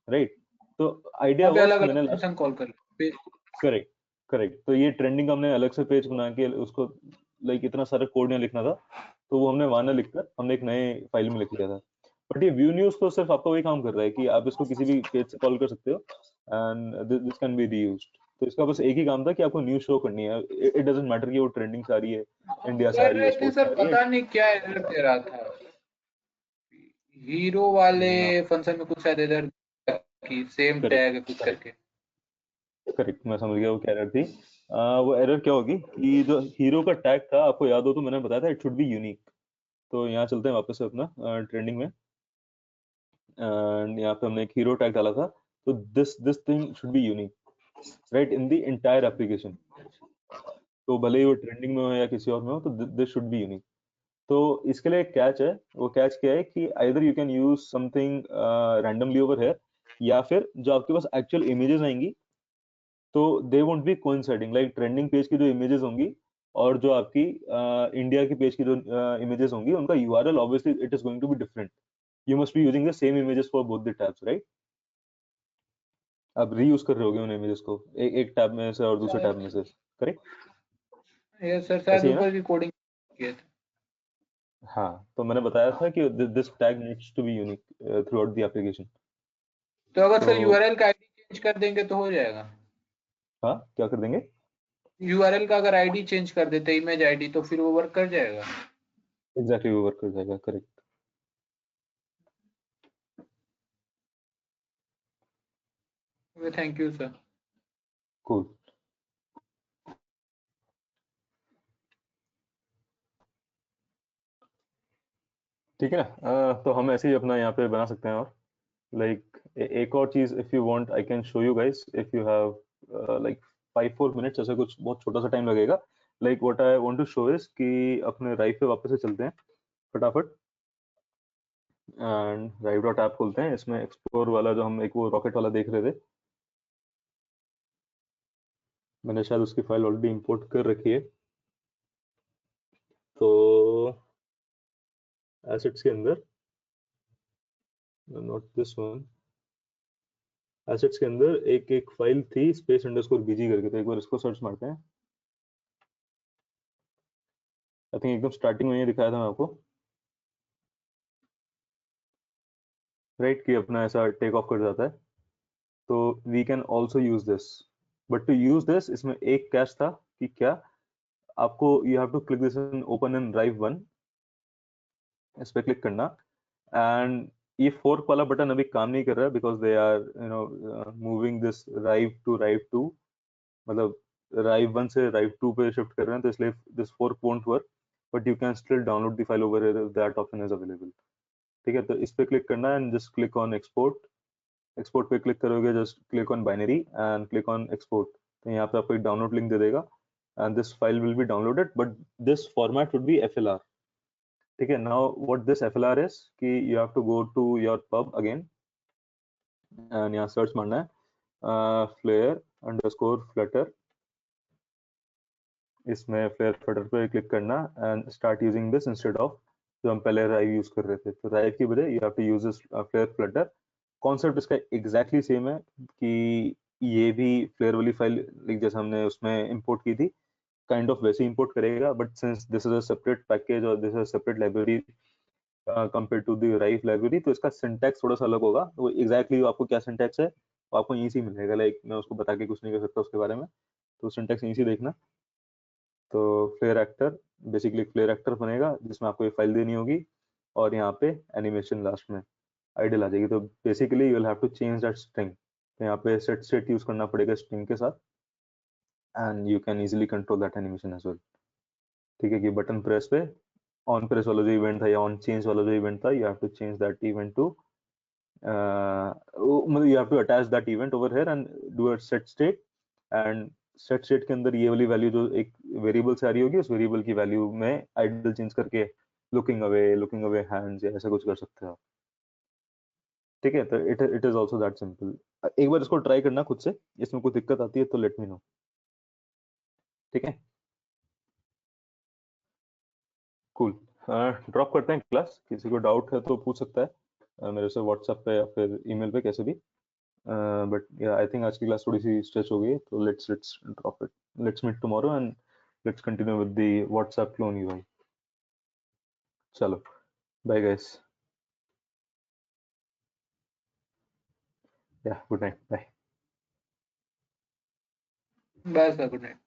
राइट. तो आइडिया वाज, मैंने फंक्शन कॉल कर, करेक्ट करेक्ट. तो ये ट्रेंडिंग हमने अलग से पेज बना के उसको लाइक इतना सारा कोड नहीं लिखना था, तो वो हमने वहां ना लिखकर हमने एक नए फाइल में लिख लिया था. बट ये व्यू न्यूज तो सिर्फ आपका वही काम कर रहा है कि आप इसको किसी भी पेज से कॉल कर सकते हो, and this can be reused. तो इसका बस एक ही काम था कि आपको न्यूज शो करनी है. इट डजंट मैटर कि वो ट्रेंडिंग से आ रही है, इंडिया से आ रही है, स्पोर्ट्स से आ रही है. पता नहीं क्या एरर दे रहा था हीरो वाले फंक्शन में, कुछ शायद एरर की सेम टैग कुछ करके. करेक्ट, मैं समझ गया वो क्या एरर थी. वो एरर क्या होगी कि जो हीरो का टैग था, आपको याद हो तो मैंने बताया था इट शुड बी यूनिक. तो यहाँ चलते हैं वापस से अपना ट्रेंडिंग में, एंड यहाँ पे हमने एक हीरो टैग डाला था. तो this thing should be unique, right, in the entire application. तो भले ही वो ट्रेंडिंग में हो या किसी और में हो, तो दिस शुड बी यूनिक. तो इसके लिए एक कैच है. वो कैच क्या है कि either you can use something randomly over here, या फिर जो आपके पास एक्चुअल इमेजेस आएंगी तो they won't be coinciding. Like trending page की जो इमेजेस होंगी और जो आपकी इंडिया की पेज की जो इमेजेस होंगी, उनका URL obviously it is going to be different. You must be using the same images for both the tabs, right. आप रीयूज कर रहे होगे उन इमेजेस को एक टैब में से और दूसरे टैब में से, करेक्ट. यस सर, शायद ऊपर भी कोडिंग किया था. हाँ, तो मैंने बताया था कि this tag needs to be unique throughout the application. तो अगर सर यूआरएल का आईडी चेंज कर देंगे तो हो जाएगा? हाँ, क्या कर देंगे? यूआरएल का अगर आईडी चेंज कर देते, इमेज आईडी, तो फिर वो वर्क कर जाएगा? एग्जैक्टली, वो वर्क कर जाएगा, correct. Thank you sir. Cool. ठीक है ना. तो हम ऐसे ही अपना यहाँ पे बना सकते हैं. और लाइक एक और चीज, if you want I can show you guys, if you have like 5-4 minutes, ऐसे कुछ बहुत छोटा सा टाइम लगेगा. Like what I want to show is कि अपने राइट पे वापस से चलते हैं फटाफट. एंड drive डॉट ऐप खोलते हैं। इसमें एक्सप्लोर वाला जो हम एक वो रॉकेट वाला देख रहे थे, मैंने शायद उसकी फाइल ऑलरेडी इंपोर्ट कर रखी है। तो एसेट्स के अंदर, नॉट दिस वन, एसेट्स के अंदर एक फाइल थी स्पेस अंडरस्कोर बीजी करके। तो एक बार इसको सर्च मारते हैं। आई थिंक एकदम स्टार्टिंग में ये दिखाया था मैं आपको, राइट, कि अपना ऐसा टेक ऑफ कर जाता है। तो we can also use this, but to use this इसमें एक कैच था कि क्या आपको, you have to click this in open in drive 1, इस पे क्लिक करना। एंड ये फोर्क वाला बटन अभी काम नहीं कर रहा है because they are moving this Rive 2, मतलब राइव 1 से राइव 2 पे शिफ्ट कर रहे हैं, तो इसलिए this fork won't work, but you can still download the file over here, that option is available. ठीक है, तो इस पे क्लिक करना है and just click on export. Export पे क्लिक करोगे, just click on binary and click on export. तो यहाँ पे आपको एक डाउनलोड लिंक दे देगा and this file will be downloaded, but this format would be FLR। ठीक है, now what this FLR is कि you have to go to your pub again and यहाँ सर्च मारना है flare_flutter। इसमें फ्लेयर फ्लटर पे click करना and start using this instead of जो हम पहले राइव यूज कर रहे थे। तो राइव की बजाय you have to use this Flare Flutter. Concept इसका एग्जैक्टली सेम है कि ये भी फ्लेयर वाली फाइल लाइक जैसे हमने उसमें इंपोर्ट की थी, काइंड ऑफ वैसे इंपोर्ट करेगा, but since this is a separate package और this is a separate library compare to the Rive library, तो इसका सिंटैक्स थोड़ा सा अलग होगा। वो एग्जैक्टली आपको क्या सिंटैक्स है वो आपको यहीं से मिलेगा, लाइक मैं उसको बता के कुछ नहीं कर सकता उसके बारे में, तो सिंटैक्स यहीं से देखना। तो Flare actor, basically Flare actor बनेगा जिसमें आपको ये फाइल देनी होगी और यहाँ पे एनिमेशन लास्ट में आइडल आ जाएगी। तो basically you will have to change that string. तो यहाँ पे सेट स्टेट यूज करना पड़ेगा स्ट्रिंग के साथ and you can easily control that animation as well. ठीक है, कि बटन प्रेस पे ऑन प्रेस वाला जो इवेंट था या ऑन चेंज वाला जो इवेंट था, you have to change that event to मतलब you have to attach that event over here and do a set state. And set state के अंदर ये वाली वैल्यू जो एक वेरिएबल से आ रही होगी, उस वेरिएबल की वैल्यू में आइडल चेंज करके लुकिंग अवे हैंड्स या ऐसा कुछ कर सकते हो। ठीक है, तो it is also that simple. एक बार इसको ट्राई करना खुद से, इसमें कोई दिक्कत आती है तो लेट मी नो। ठीक है, कूल। ड्रॉप करते हैं क्लास, किसी को डाउट है तो पूछ सकता है मेरे से व्हाट्सएप पे या फिर ईमेल पे, कैसे भी। बट या आई थिंक आज की क्लास थोड़ी सी स्ट्रेच हो गई है, तो let's drop it. Let's meet tomorrow and let's continue with the WhatsApp clone UI. चलो, बाय गाइस, या गुड नाइट, बाय। बस गुड नाइट।